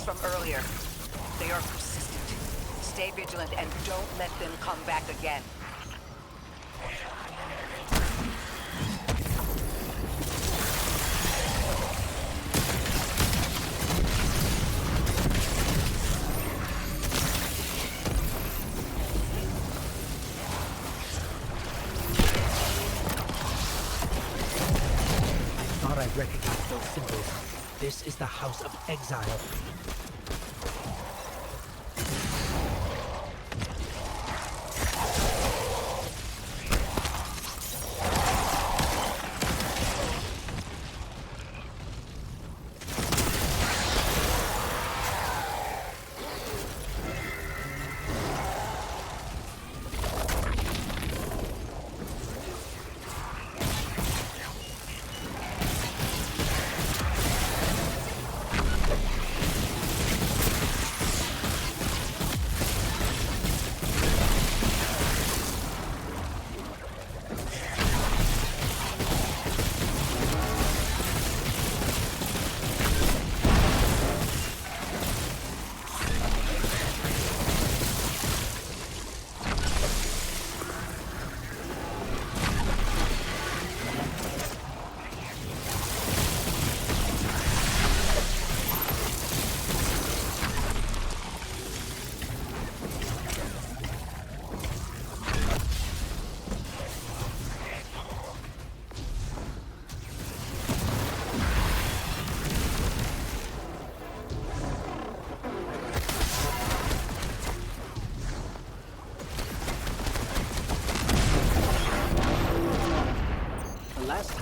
From earlier. They are persistent. Stay vigilant and don't let them come back again. I thought I recognized those symbols. This is the House of Exile.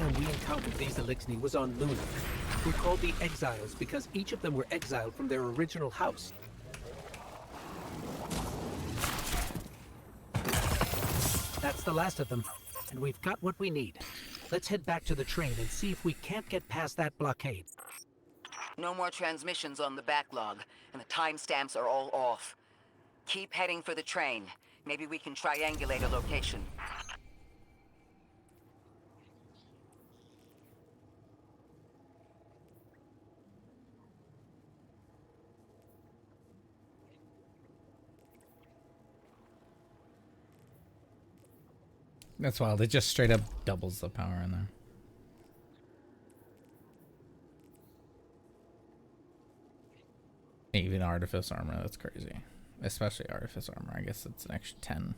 time we encountered these Elixni was on Luna. We called the Exiles because each of them were exiled from their original house. That's the last of them, and we've got what we need. Let's head back to the train and see if we can't get past that blockade. No more transmissions on the backlog, and the timestamps are all off. Keep heading for the train. Maybe we can triangulate a location. That's wild. It just straight up doubles the power in there. Even Artifice armor, that's crazy. Especially Artifice armor. I guess it's an extra 10.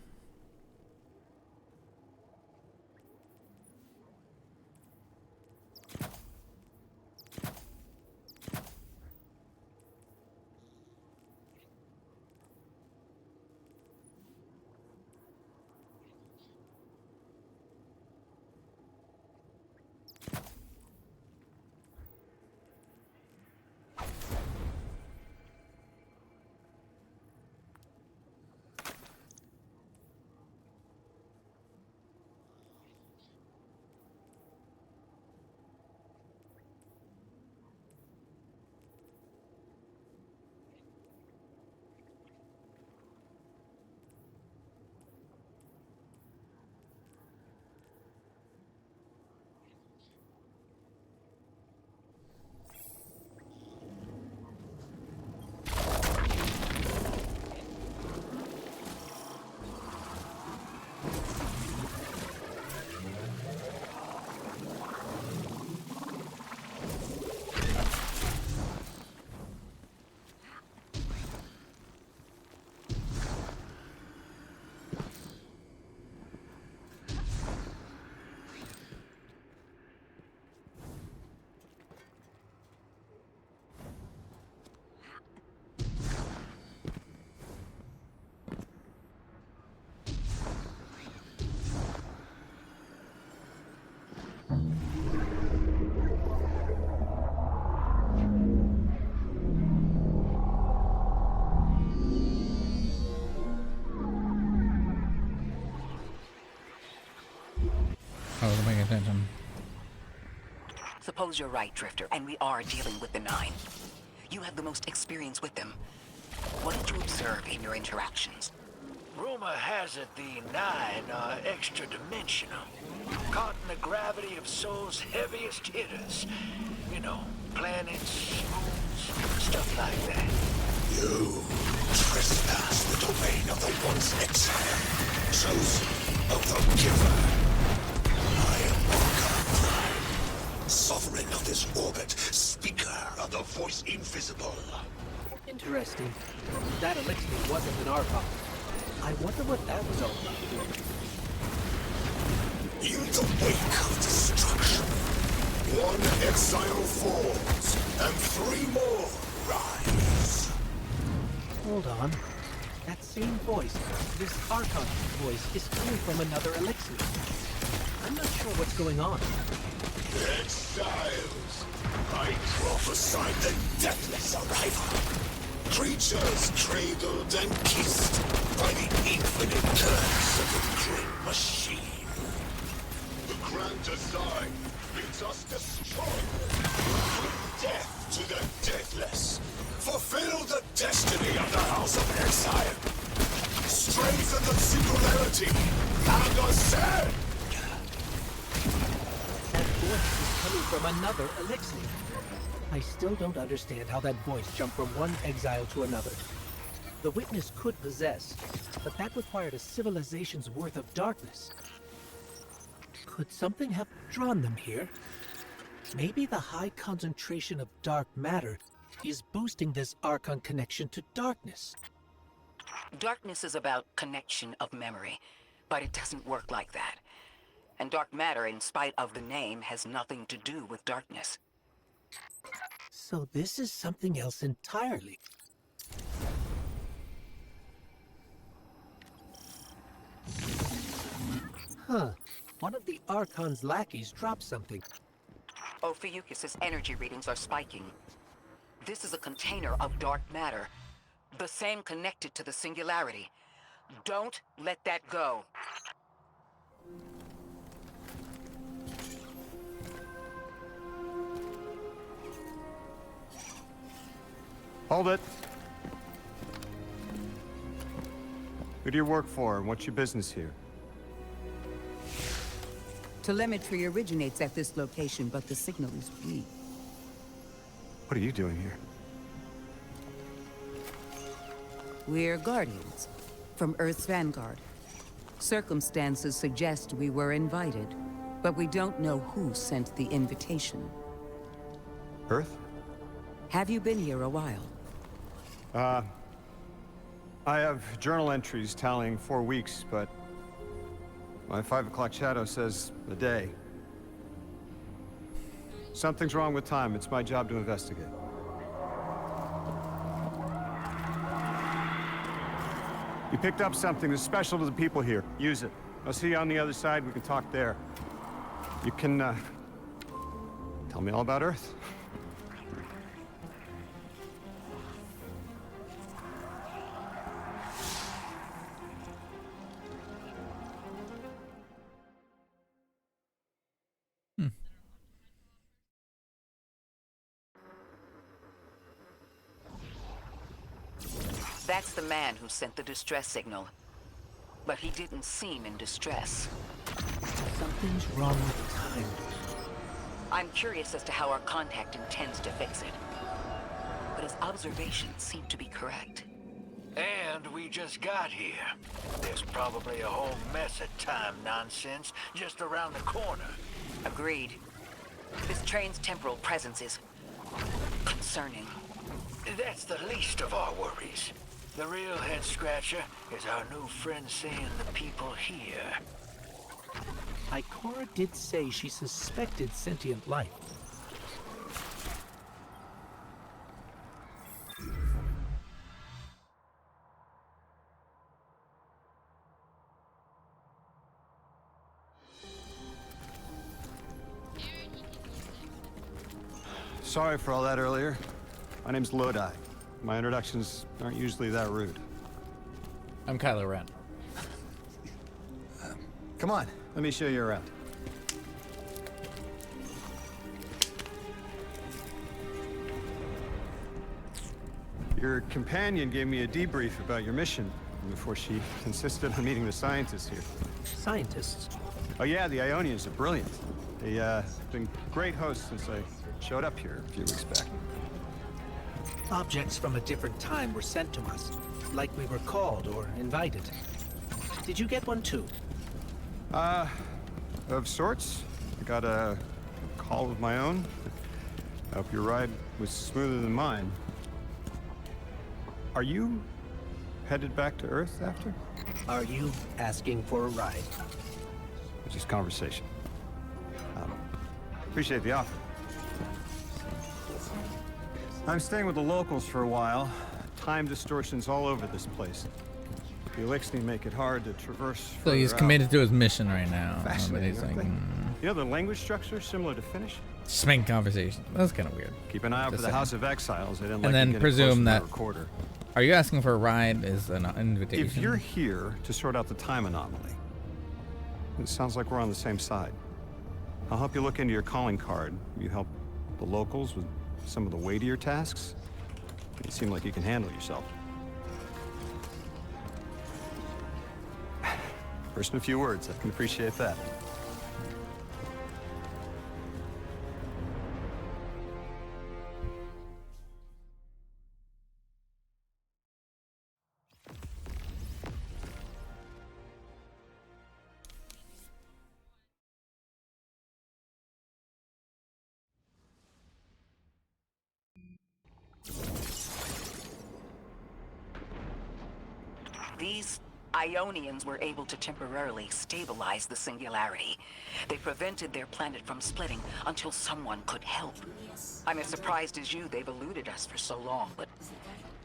I wasn't paying attention. Suppose you're right, Drifter, and we are dealing with the Nine. You have the most experience with them. What did you observe in your interactions? Rumor has it the Nine are extra-dimensional. Caught in the gravity of Sol's heaviest hitters. You know, planets, moons, stuff like that. You trespass the domain of the once exiled, chosen of the Giver. I am Archon Prime, sovereign of this orbit, speaker of the voice invisible. Interesting. That elixir wasn't an Archon. I wonder what that was all about. In the wake of destruction, one exile falls, and 3 more rise. Hold on. That same voice, this Archon voice, is coming from another elixir. I'm not sure what's going on. Exiles, I prophesied the deathless arrival. Creatures cradled and kissed by the infinite curse of the grim machine. The grand design bids us destroy death to the deathless. Fulfill the destiny of the House of Exile. Strengthen the singularity and ascend. That voice is coming from another elixir. I still don't understand how that voice jumped from one exile to another. The witness could possess, but that required a civilization's worth of darkness. Could something have drawn them here? Maybe the high concentration of dark matter is boosting this Archon connection to darkness. Darkness is about connection of memory, but it doesn't work like that. And dark matter, in spite of the name, has nothing to do with darkness. So this is something else entirely. Huh. One of the Archon's lackeys dropped something. Ophiuchus's energy readings are spiking. This is a container of dark matter, the same connected to the singularity. Don't let that go. Hold it. Who do you work for, and what's your business here? Telemetry originates at this location, but the signal is weak. What are you doing here? We're Guardians, from Earth's vanguard. Circumstances suggest we were invited, but we don't know who sent the invitation. Earth? Have you been here a while? I have journal entries tallying 4 weeks, but my 5 o'clock shadow says a day. Something's wrong with time. It's my job to investigate. You picked up something that's special to the people here. Use it. I'll see you on the other side. We can talk there. You can, tell me all about Earth. That's the man who sent the distress signal. But he didn't seem in distress. Something's wrong with time. I'm curious as to how our contact intends to fix it. But his observations seem to be correct. And we just got here. There's probably a whole mess of time nonsense just around the corner. Agreed. This train's temporal presence is concerning. That's the least of our worries. The real head-scratcher is our new friend seeing the people here. Ikora did say she suspected sentient life. Sorry for all that earlier. My name's Lodi. My introductions aren't usually that rude. I'm Kylo Ren. Come on, let me show you around. Your companion gave me a debrief about your mission before she insisted on meeting the scientists here. Scientists? Oh yeah, the Ionians are brilliant. They've been great hosts since I showed up here a few weeks back. Objects from a different time were sent to us, like we were called or invited. Did you get one too? Of sorts. I got a call of my own. I hope your ride was smoother than mine. Are you headed back to Earth after? Are you asking for a ride? It's just conversation. Appreciate the offer. I'm staying with the locals for a while. Time distortions all over this place. The Elixni make it hard to traverse. So he's committed to his mission right now. Fascinating, He's like, You know the language structure is similar to Finnish? just making conversation. That's kind of weird. Keep an eye out for Just the saying. House of Exiles. They didn't And like then you getting close to presume the that. recorder. Are you asking for a ride? Is an invitation? If you're here to sort out the time anomaly, it sounds like we're on the same side. I'll help you look into your calling card. You help the locals with some of the weightier tasks. You seem like you can handle yourself. First in a few words, I can appreciate that. These Ionians were able to temporarily stabilize the singularity. They prevented their planet from splitting until someone could help. I'm as surprised as you they've eluded us for so long, but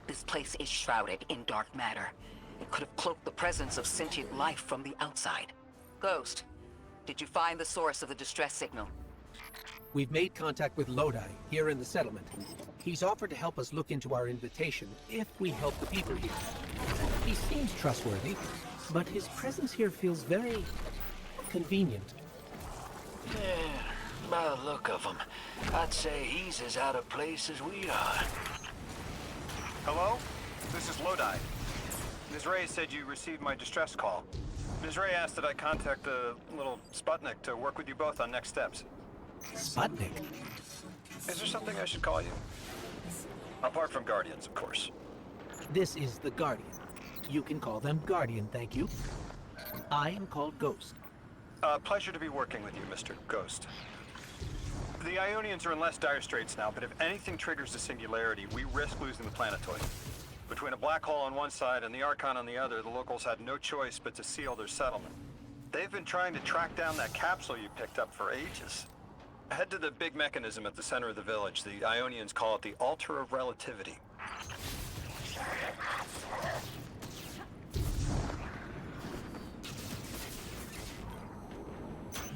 this place is shrouded in dark matter. It could have cloaked the presence of sentient life from the outside. Ghost, Did you find the source of the distress signal? We've made contact with Lodi, here in the settlement. He's offered to help us look into our invitation if we help the people here. He seems trustworthy, but his presence here feels very convenient. Yeah, by the look of him, I'd say he's as out of place as we are. Hello? This is Lodi. Ms. Ray said you received my distress call. Ms. Ray asked that I contact the little Sputnik to work with you both on next steps. Sputnik? Is there something I should call you? Apart from Guardians, of course. This is the Guardian. You can call them Guardian, thank you. I am called Ghost. Pleasure to be working with you, Mr. Ghost. The Ionians are in less dire straits now, but if anything triggers the singularity, we risk losing the planetoid. Between a black hole on one side and the Archon on the other, the locals had no choice but to seal their settlement. They've been trying to track down that capsule you picked up for ages. Head to the big mechanism at the center of the village. The Ionians call it the Altar of Relativity.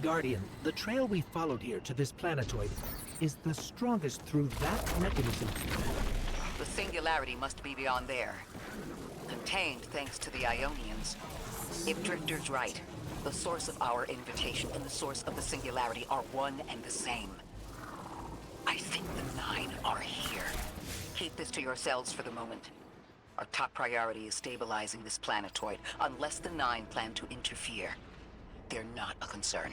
Guardian, the trail we followed here to this planetoid is the strongest through that mechanism. The singularity must be beyond there. Contained thanks to the Ionians. If Drifter's right, the source of our invitation and the source of the singularity are one and the same. I think the 9 are here. Keep this to yourselves for the moment. Our top priority is stabilizing this planetoid, unless the 9 plan to interfere. They're not a concern.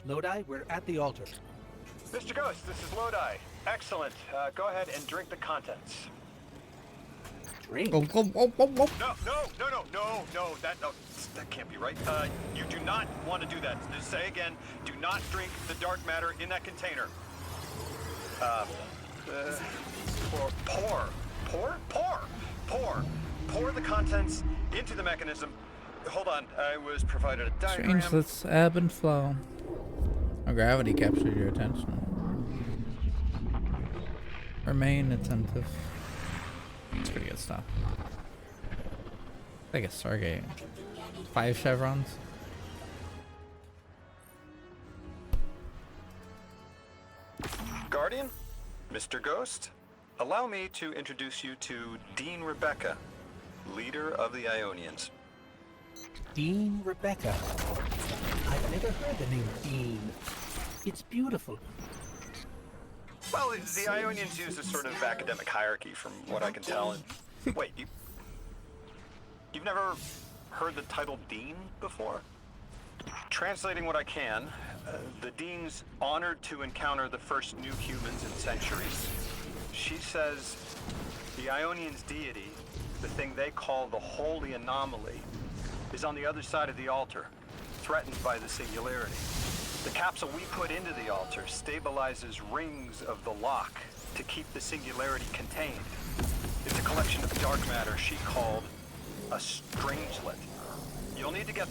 Lodi, we're at the altar. Mr. Ghost, this is Lodi. Excellent. Go ahead and drink the contents. Drink? Oh. No, that can't be right. You do not want to do that. Just say again, do not drink the dark matter in that container. Pour the contents into the mechanism. Hold on, I was provided a diagram. Change this ebb and flow. Our gravity captured your attention. Remain attentive. It's pretty good stuff. Like a Stargate. 5 chevrons. Guardian, Mr. Ghost, allow me to introduce you to Dean Rebecca, leader of the Ionians. Dean Rebecca. I've never heard the name Dean. It's beautiful. Well, the Ionians use a sort of academic hierarchy from what I can tell. And wait, you've never heard the title Dean before? Translating what I can, the Dean's honored to encounter the first new humans in centuries. She says the Ionians' deity, the thing they call the Holy Anomaly, is on the other side of the altar, threatened by the singularity. The capsule we put into the altar stabilizes rings of the lock to keep the singularity contained. It's a collection of dark matter she called a strangelet. You'll need to get...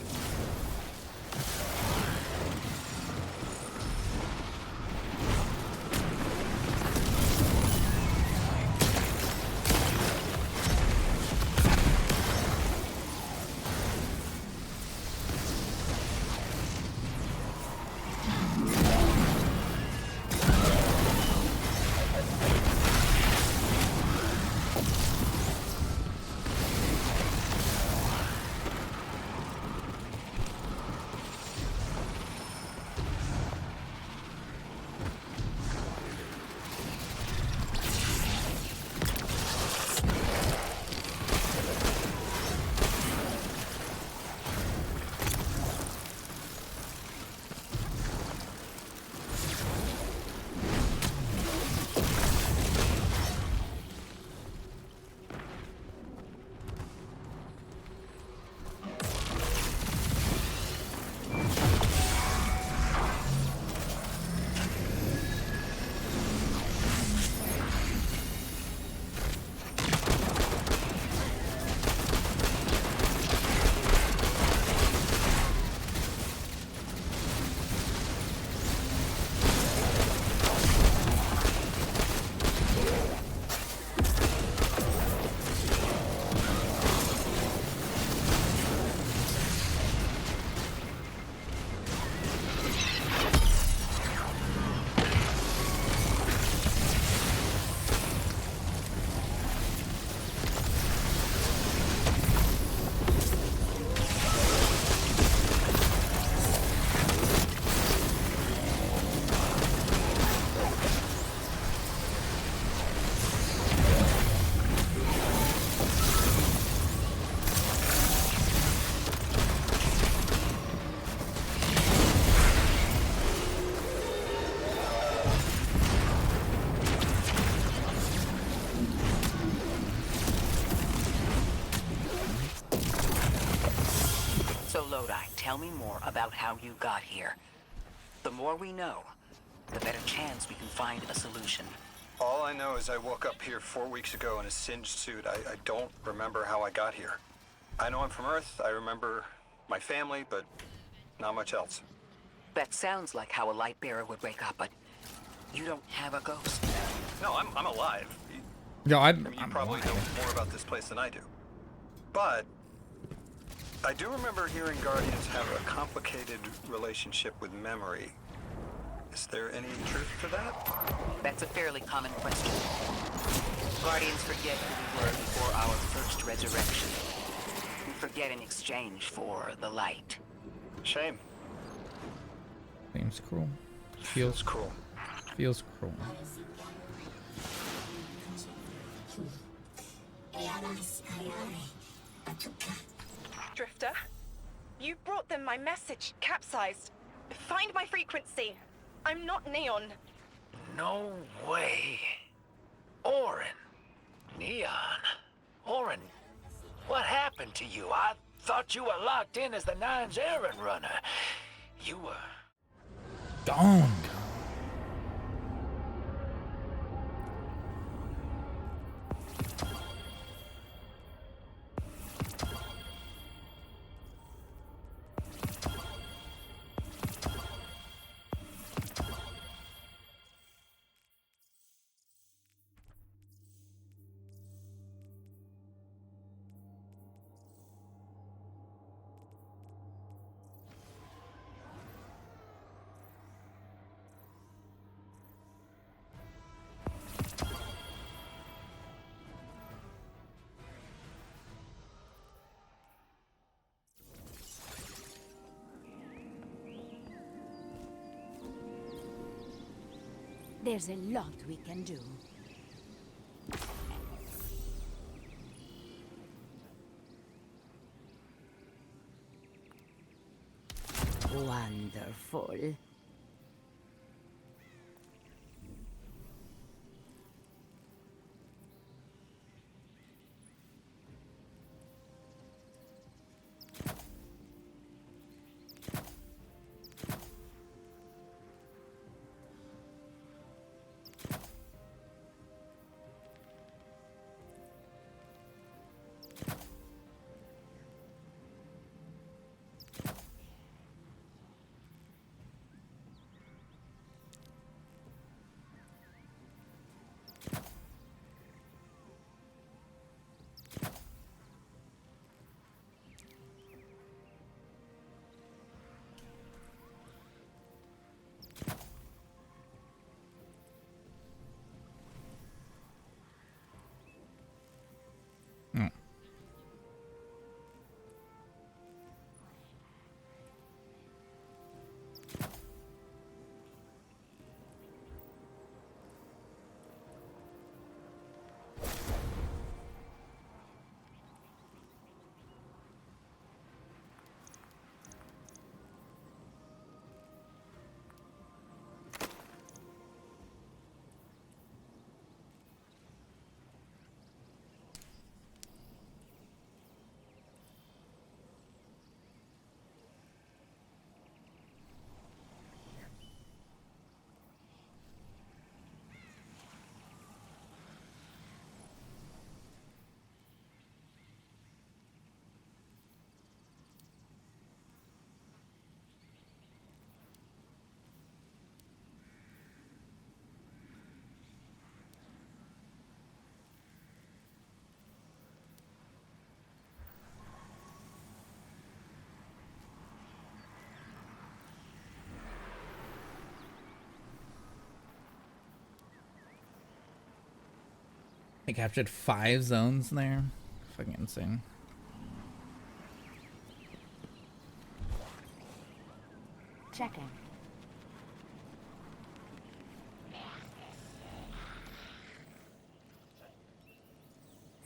Lodi, tell me more about how you got here. The more we know, the better chance we can find a solution. All I know is I woke up here 4 weeks ago in a singed suit. I don't remember how I got here. I know I'm from Earth. I remember my family, but not much else. That sounds like how a light bearer would wake up, but you don't have a ghost. No, I'm alive. Yo, I mean, you probably know more about this place than I do. But I do remember hearing Guardians have a complicated relationship with memory. Is there any truth to that? That's a fairly common question. Guardians forget who we were before our first resurrection. We forget in exchange for the light. Shame. Seems cruel. Feels cruel. Feels cruel. Drifter, you brought them my message, capsized. Find my frequency. I'm not Neon. No way. Orin. Neon. Orin, what happened to you? I thought you were locked in as the Nine's errand runner. You were... Gone. There's a lot we can do. Wonderful. They captured 5 zones there. Fucking insane. Checking.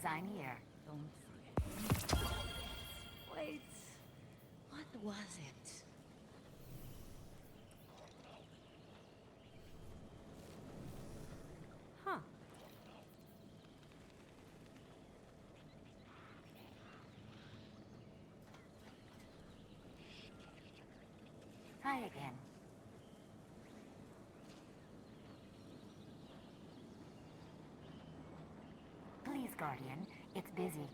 Sign here. Don't forget. Wait. What was it? Huh. Hi again. Please, Guardian. It's busy.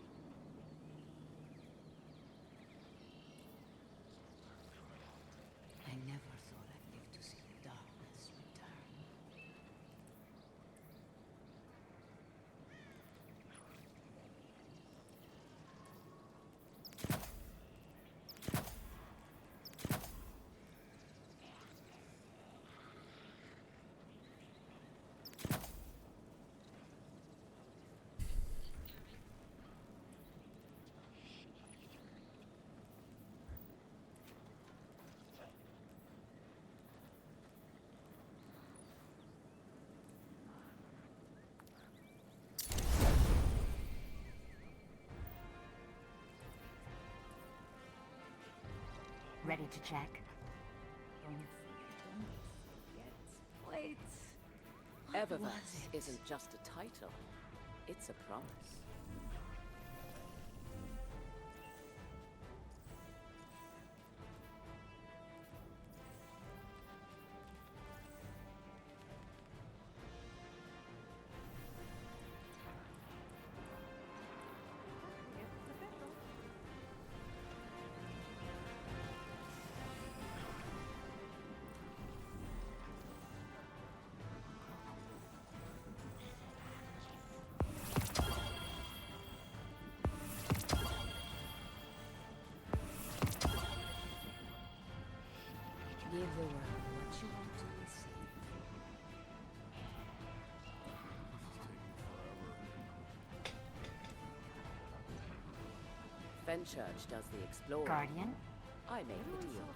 I never thought I'd live to see the darkness return. Ready to check? Wait. Eververse isn't just a title, it's a promise. Give the world what you want to receive. Fenchurch does the exploring. Guardian? I make the deal.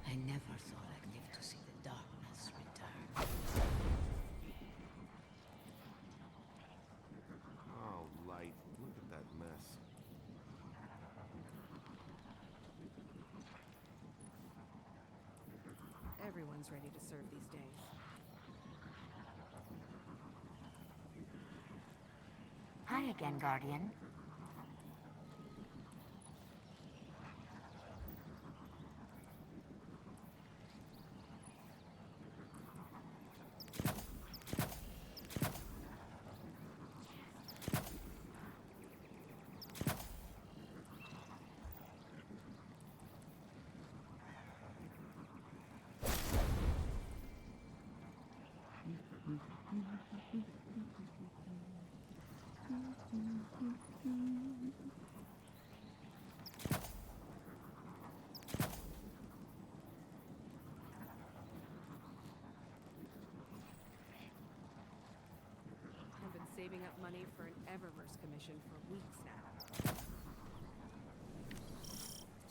I never thought I'd live to see the darkness return. Oh, Light, look at that mess. Everyone's ready to serve these days. Hi again, Guardian. I've been saving up money for an Eververse commission for weeks now.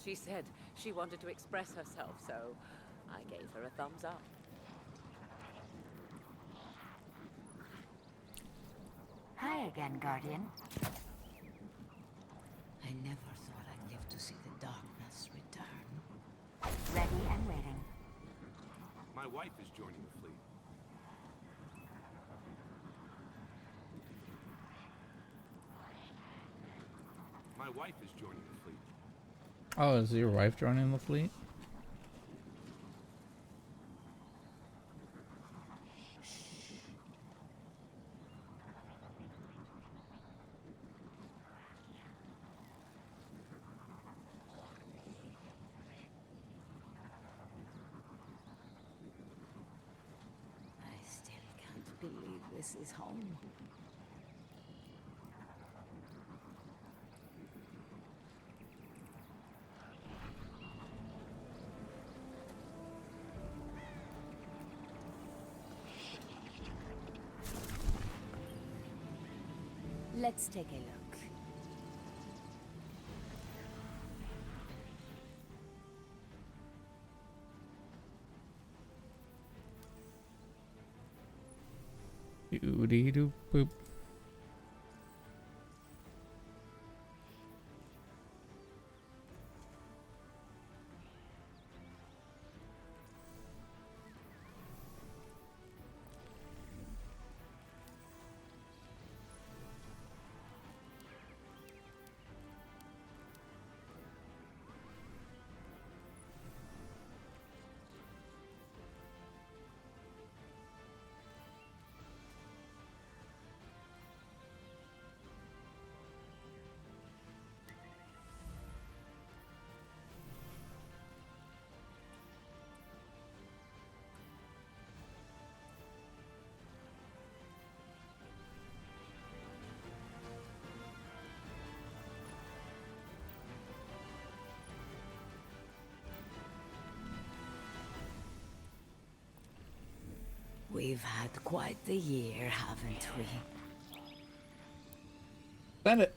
She said she wanted to express herself, so I gave her a thumbs up. Hi again, Guardian. I never thought I'd live to see the darkness return. Ready and waiting. My wife is joining the fleet. My wife is joining the fleet. Oh, is your wife joining the fleet? I still can't believe this is home. Let's take a look. Doo dee doo boop. We've had quite the year, haven't we? Send it.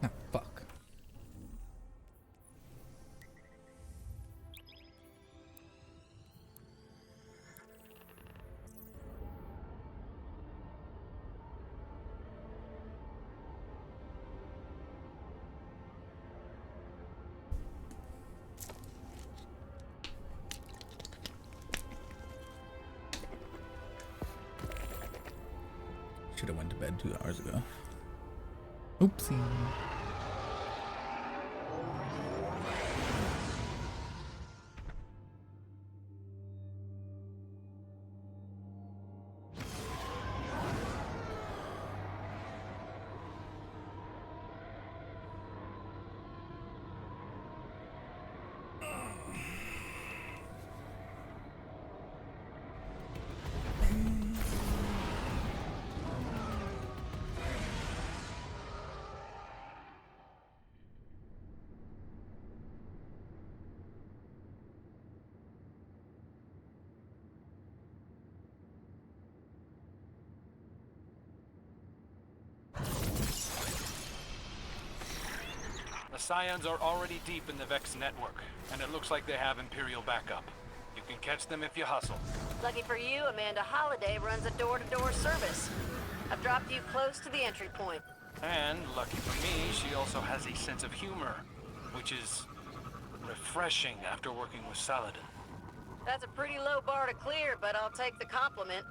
Oh, fuck. Should have went to bed 2 hours ago. Oopsie. The Scions are already deep in the Vex network, and it looks like they have Imperial backup. You can catch them if you hustle. Lucky for you, Amanda Holliday runs a door-to-door service. I've dropped you close to the entry point. And, lucky for me, she also has a sense of humor, which is refreshing after working with Saladin. That's a pretty low bar to clear, but I'll take the compliment.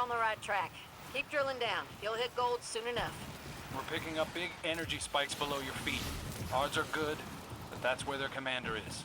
on the right track. Keep drilling down. You'll hit gold soon enough. We're picking up big energy spikes below your feet. Odds are good, but that's where their commander is.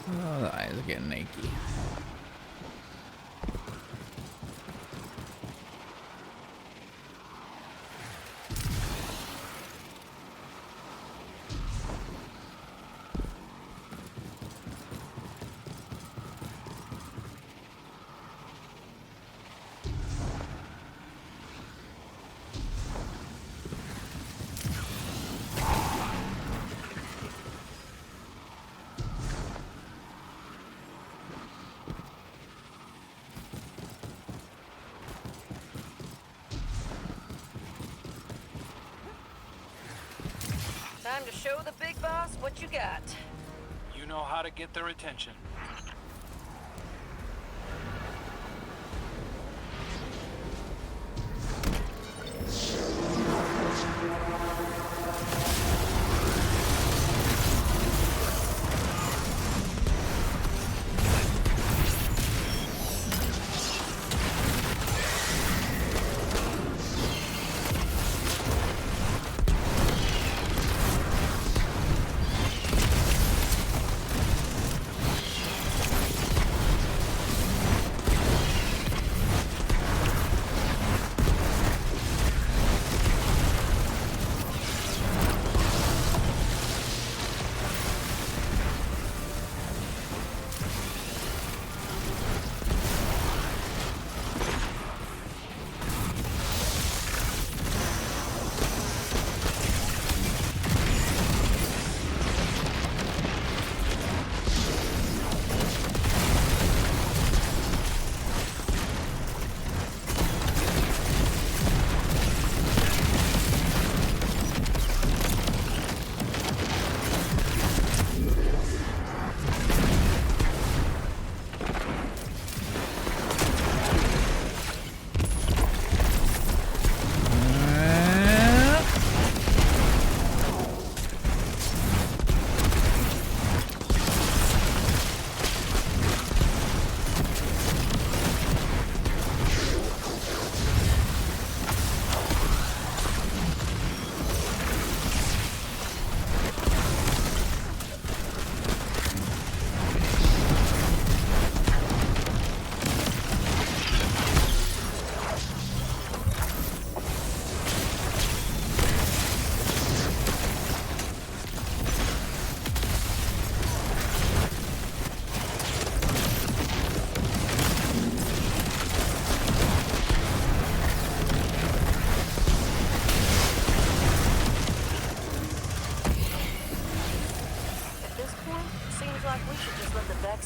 Oh, the eyes are getting achy. Time to show the big boss what you got. You know how to get their attention.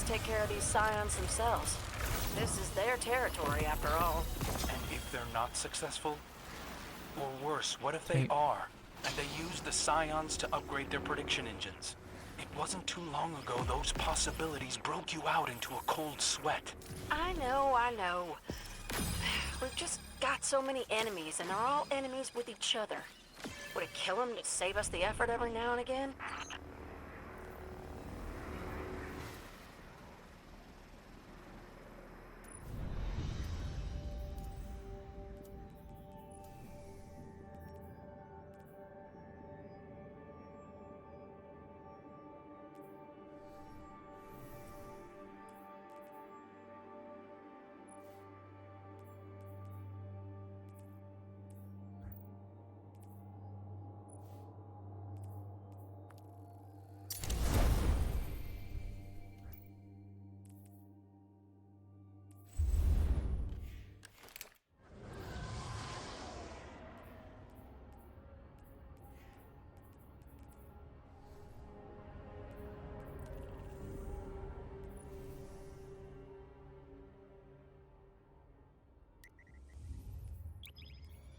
Take care of these scions themselves. This is their territory, after all. And if they're not successful? Or worse, what if they are, and they use the scions to upgrade their prediction engines? It wasn't too long ago those possibilities broke you out into a cold sweat. I know. We've just got so many enemies, and they're all enemies with each other. Would it kill them to save us the effort every now and again?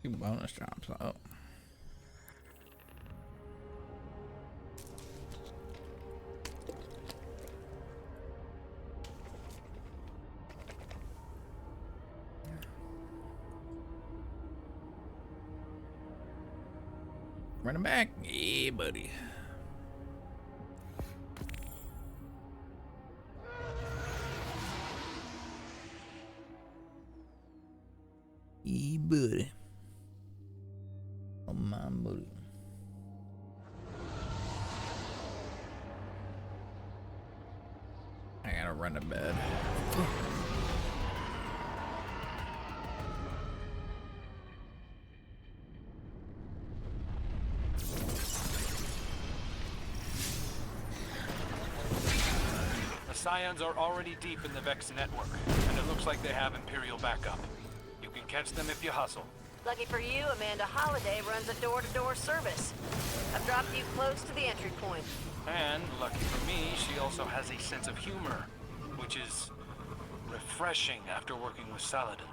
Two bonus drops. Oh. Running back. Yeah, buddy. Yeah, buddy. Oh, my buddy. I gotta run to bed. The Scions are already deep in the Vex network, and it looks like they have Imperial backup. You can catch them if you hustle. Lucky for you, Amanda Holliday runs a door-to-door service. I've dropped you close to the entry point. And, lucky for me, she also has a sense of humor, which is refreshing after working with Saladin.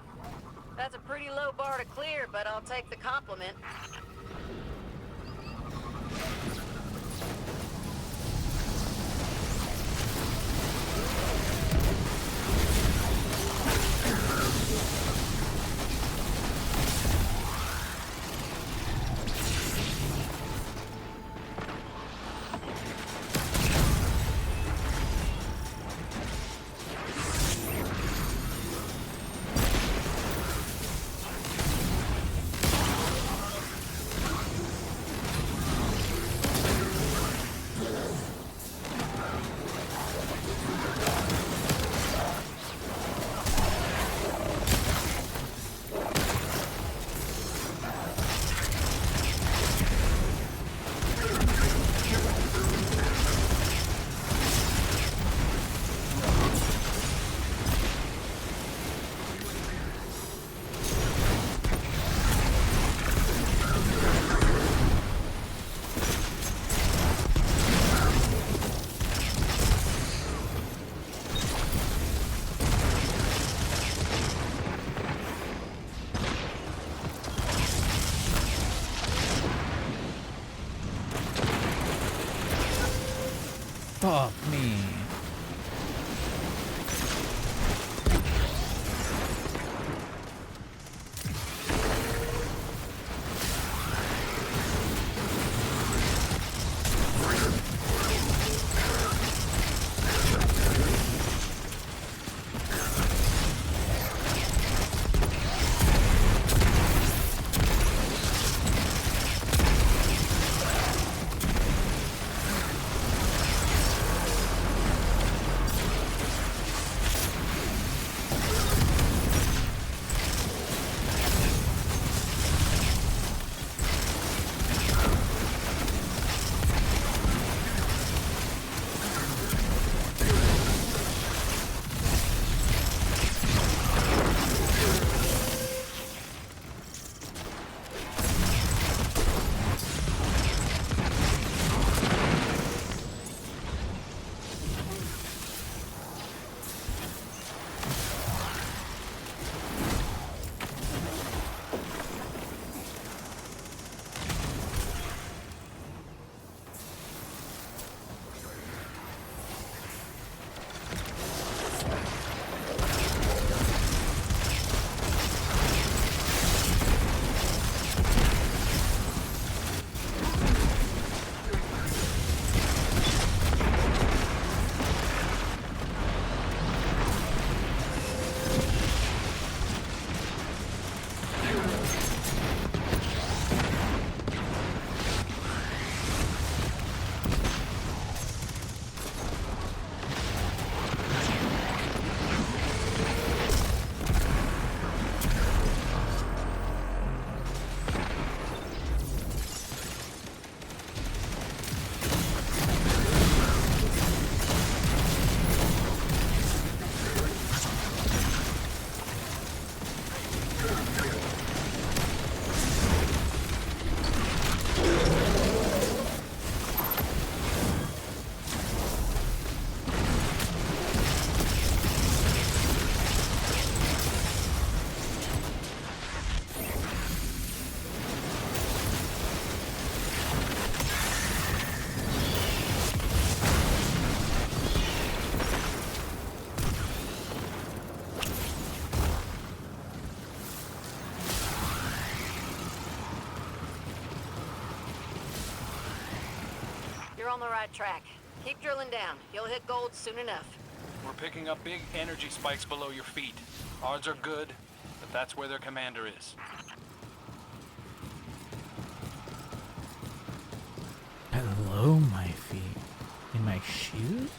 That's a pretty low bar to clear, but I'll take the compliment. Fuck me. You're on the right track. Keep drilling down. You'll hit gold soon enough. We're picking up big energy spikes below your feet. Odds are good, but that's where their commander is. Below my feet. In my shoes?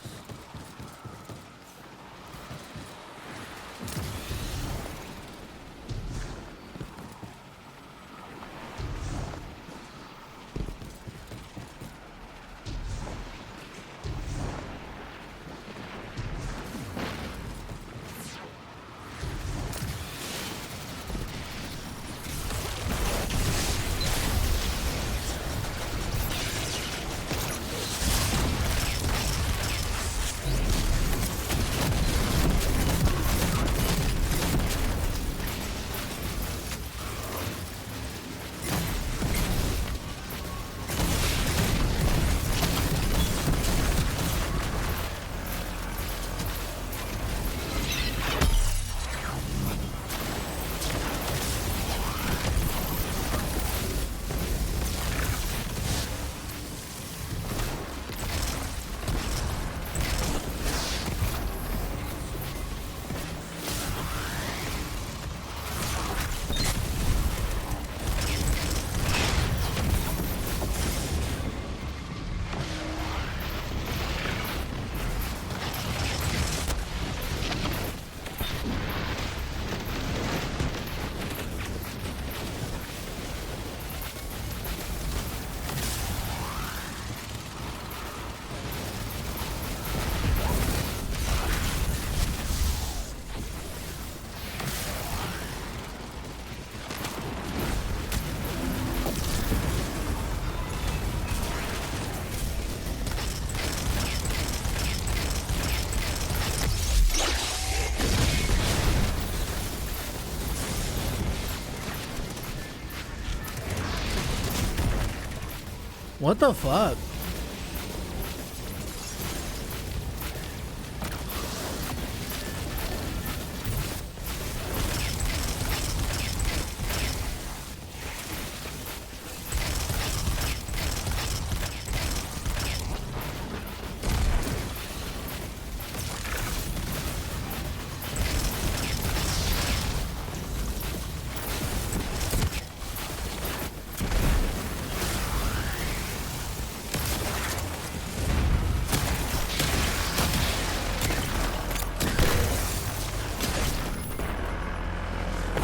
What the fuck?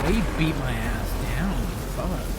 He beat my ass down. Fuck.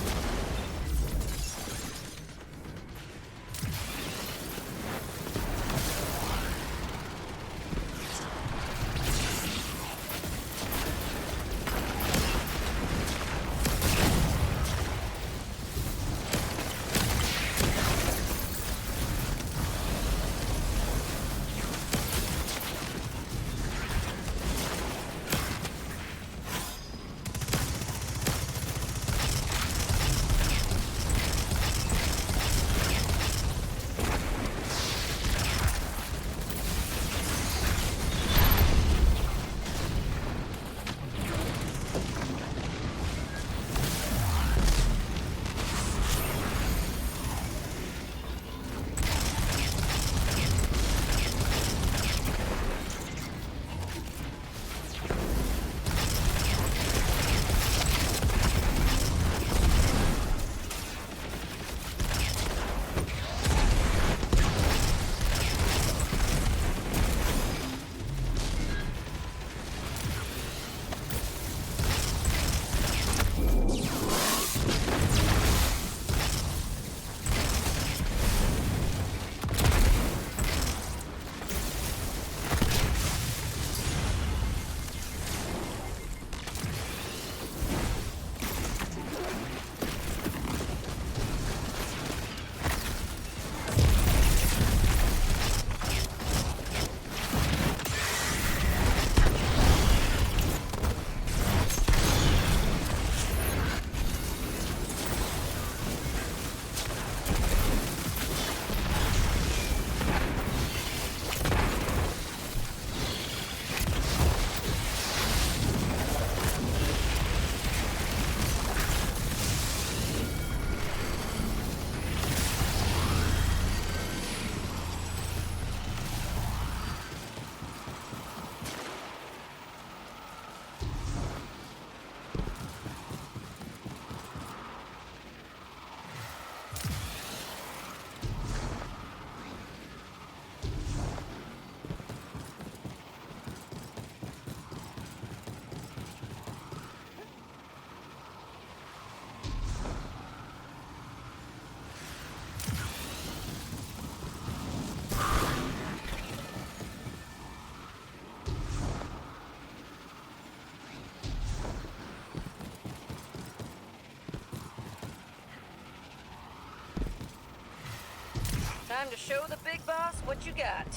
Time to show the big boss what you got.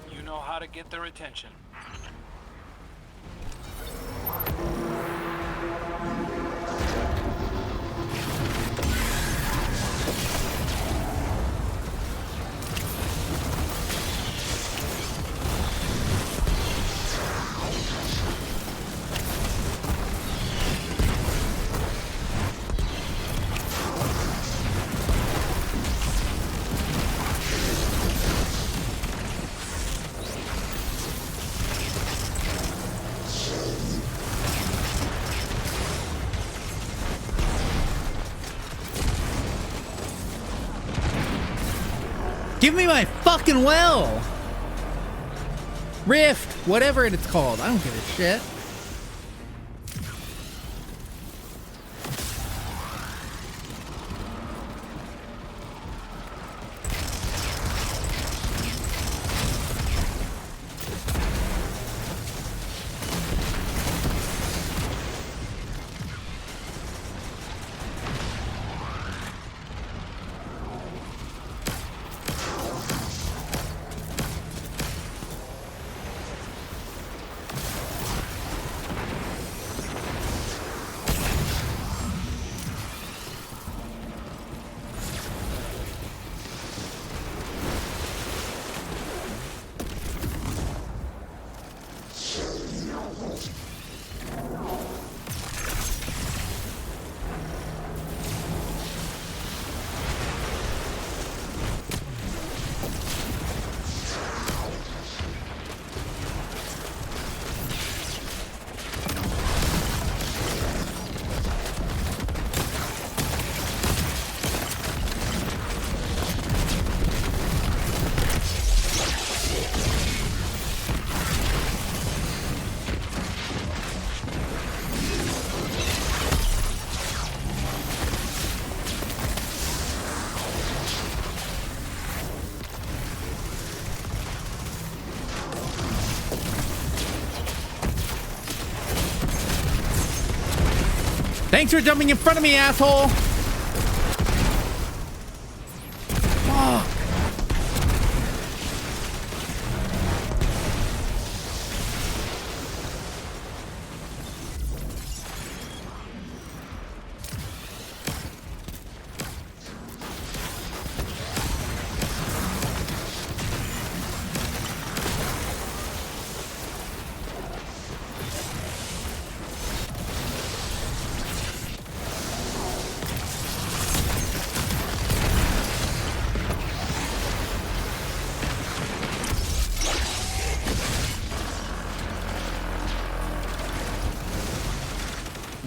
You know how to get their attention. Give me my fucking well! Rift! Whatever it's called. I don't give a shit. Thanks for jumping in front of me, asshole! Fuck!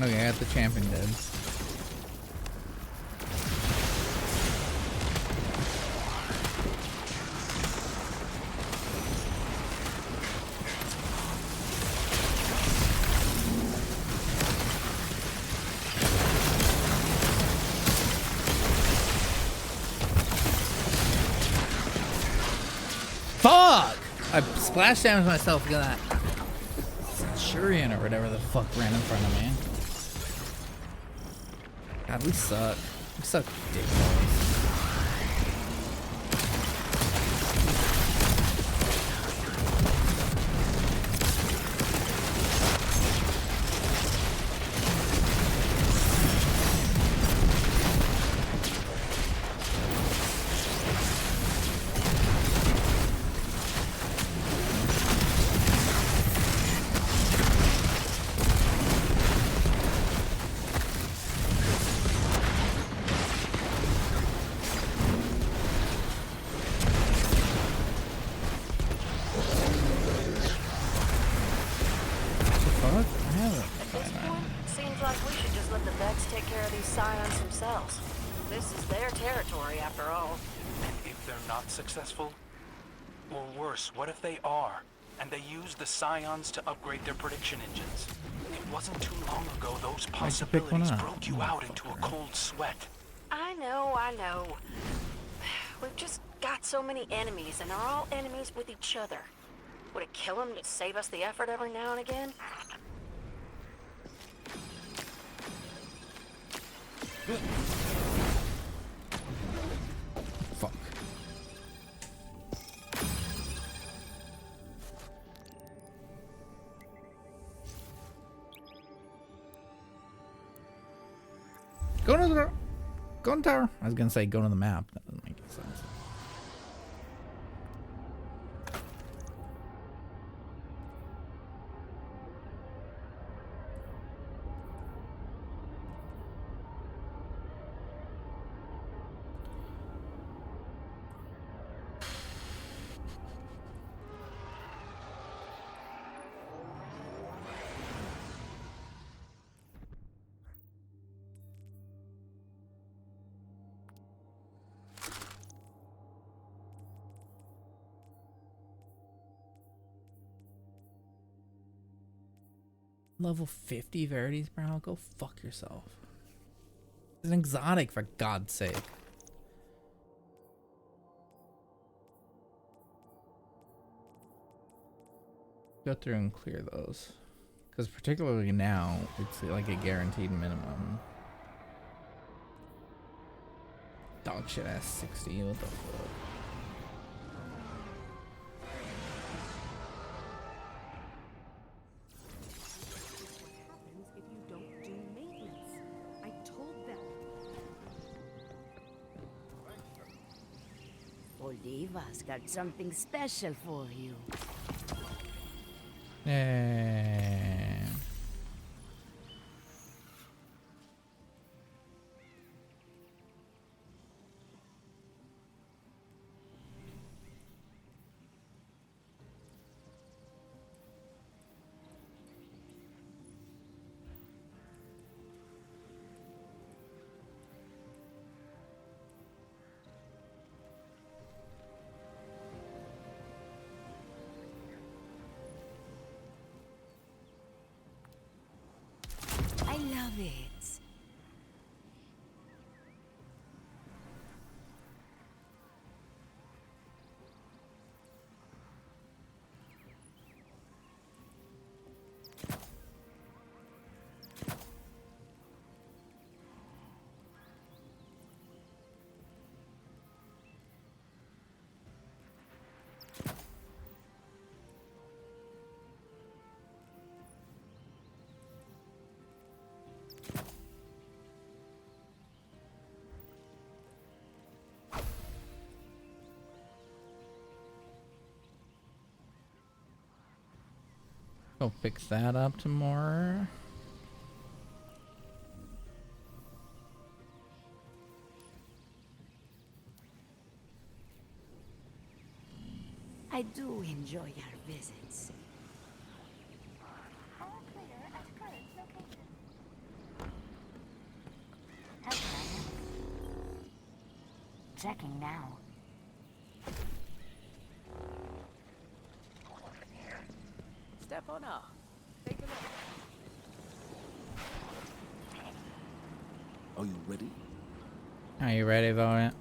Okay, I got the champion dead. Fuck! I splash damaged myself. Look at that. Centurion or whatever the fuck ran in front of me. God, we suck. We suck dick balls. Successful? Or worse, what if they are, and they use the scions to upgrade their prediction engines? It wasn't too long ago those possibilities broke you out into a cold sweat. I know. We've just got so many enemies, and they're all enemies with each other. Would it kill them to save us the effort every now and again? Fuck. Go to the tower. I was gonna say go to the map. That doesn't make any sense. Level 50 Verities, bro. Go fuck yourself. It's an exotic, for God's sake. Go through and clear those. Because particularly now, it's like a guaranteed minimum. Dog shit ass 60. What the fuck? Oliva's got something special for you. Yeah. I love it. Go fix that up tomorrow. I do enjoy our visits. Checking now. Step on up. Take a look. Are you ready? Are you ready, Variant?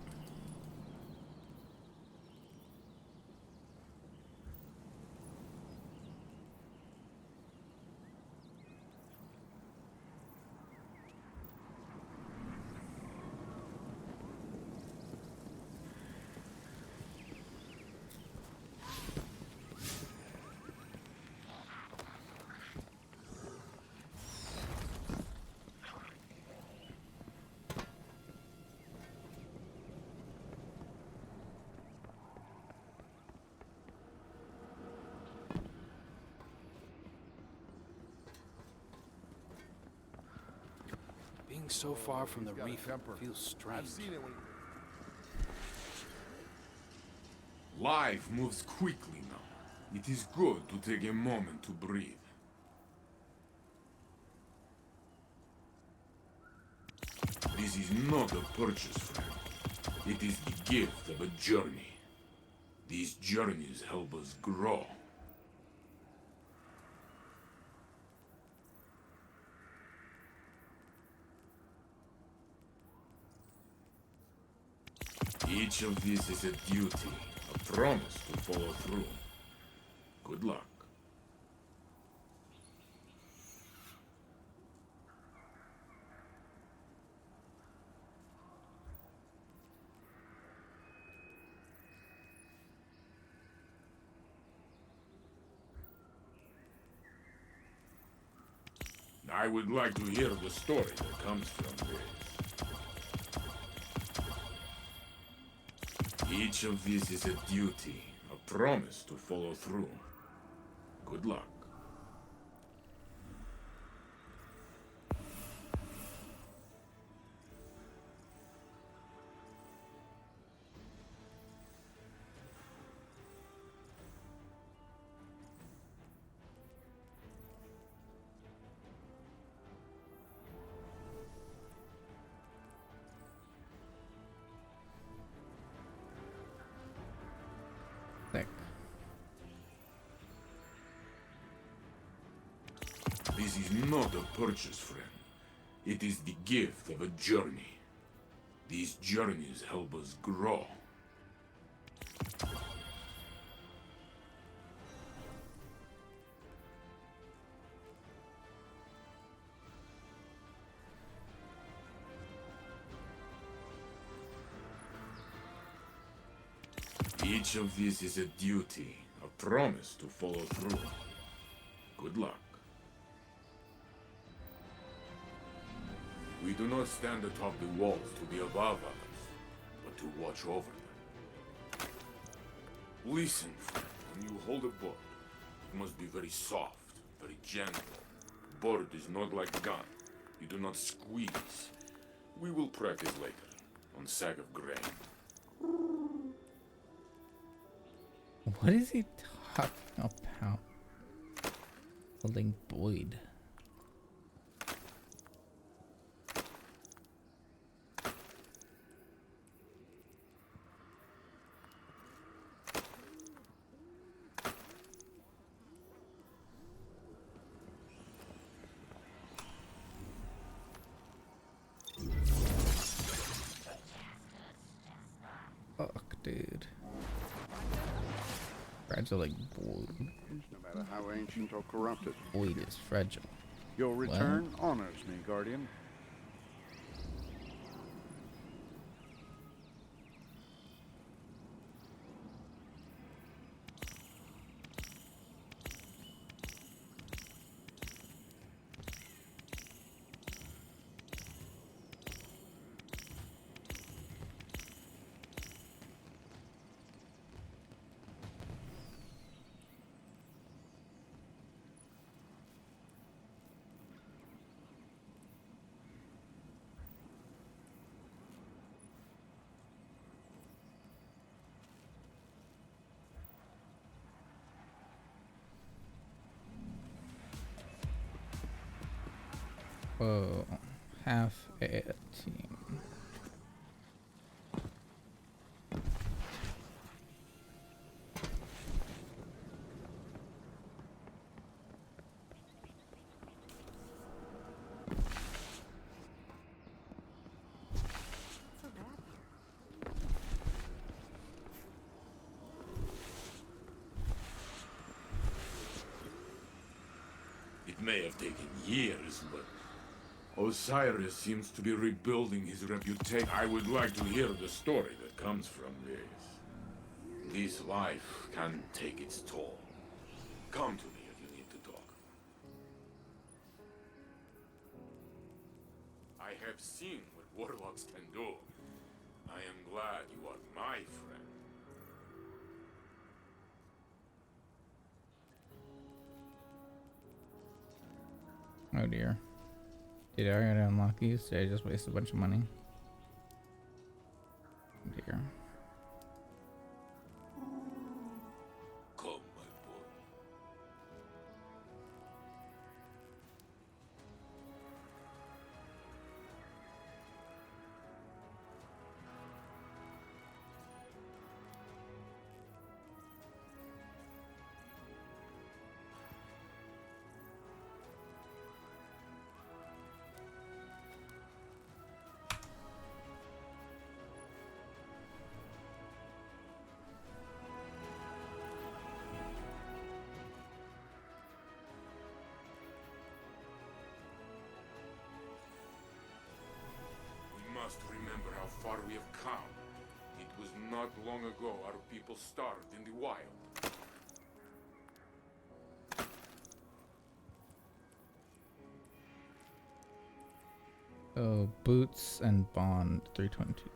Being so far from the reef feels strange. I've seen it when... Life moves quickly now. It is good to take a moment to breathe. This is not a purchase, friend. It is the gift of a journey. These journeys help us grow. Each of these is a duty, a promise to follow through. Good luck. I would like to hear the story that comes from this. Each of these is a duty, a promise to follow through. Good luck. Sick. This is not a purchase, friend. It is the gift of a journey. These journeys help us grow. Each of these is a duty, a promise to follow through. Good luck. We do not stand atop the walls to be above others, but to watch over them. Listen, friend, when you hold a bird, it must be very soft, very gentle. Bird is not like a gun. You do not squeeze. We will practice later, on sack of grain. What is he talking about? Holding Boyd. Fuck, dude. Fragile like Boyd. No matter how ancient or corrupted. Boyd is fragile. Your return honors me, Guardian. Whoa. Half a team. It may have taken years, but Osiris seems to be rebuilding his reputation. I would like to hear the story that comes from this. This life can take its toll. Come to me if you need to talk. I have seen what warlocks can do. I am glad you are my friend. Oh dear. Did I already unlock these? Did I just waste a bunch of money? Oh dear. Come, my boy. We must remember how far we have come. It was not long ago our people starved in the wild. Oh, boots and bond 322.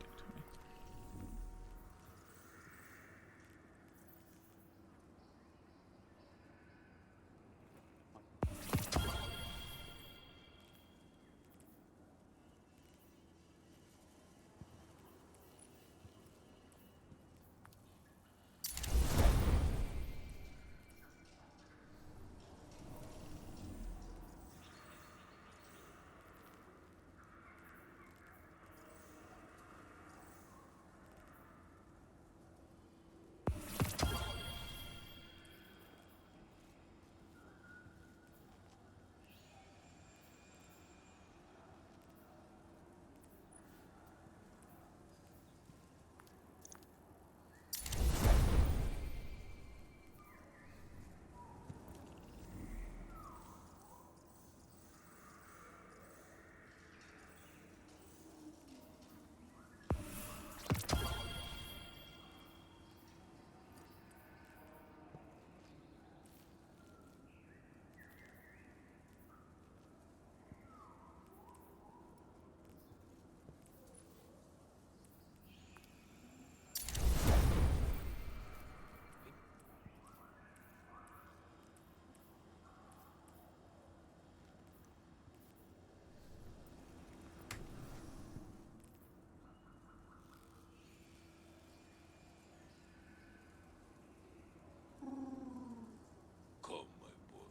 Come, my boy.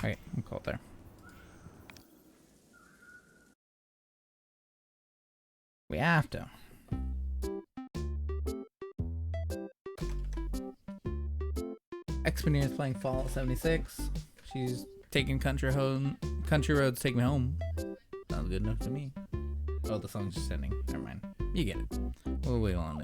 Okay, I'm called there. We have to. Xpeneer is playing Fallout 76. She's taking country roads take me home. Sounds good enough to me. Oh, the song's just ending. Never mind. You get it. We'll wait on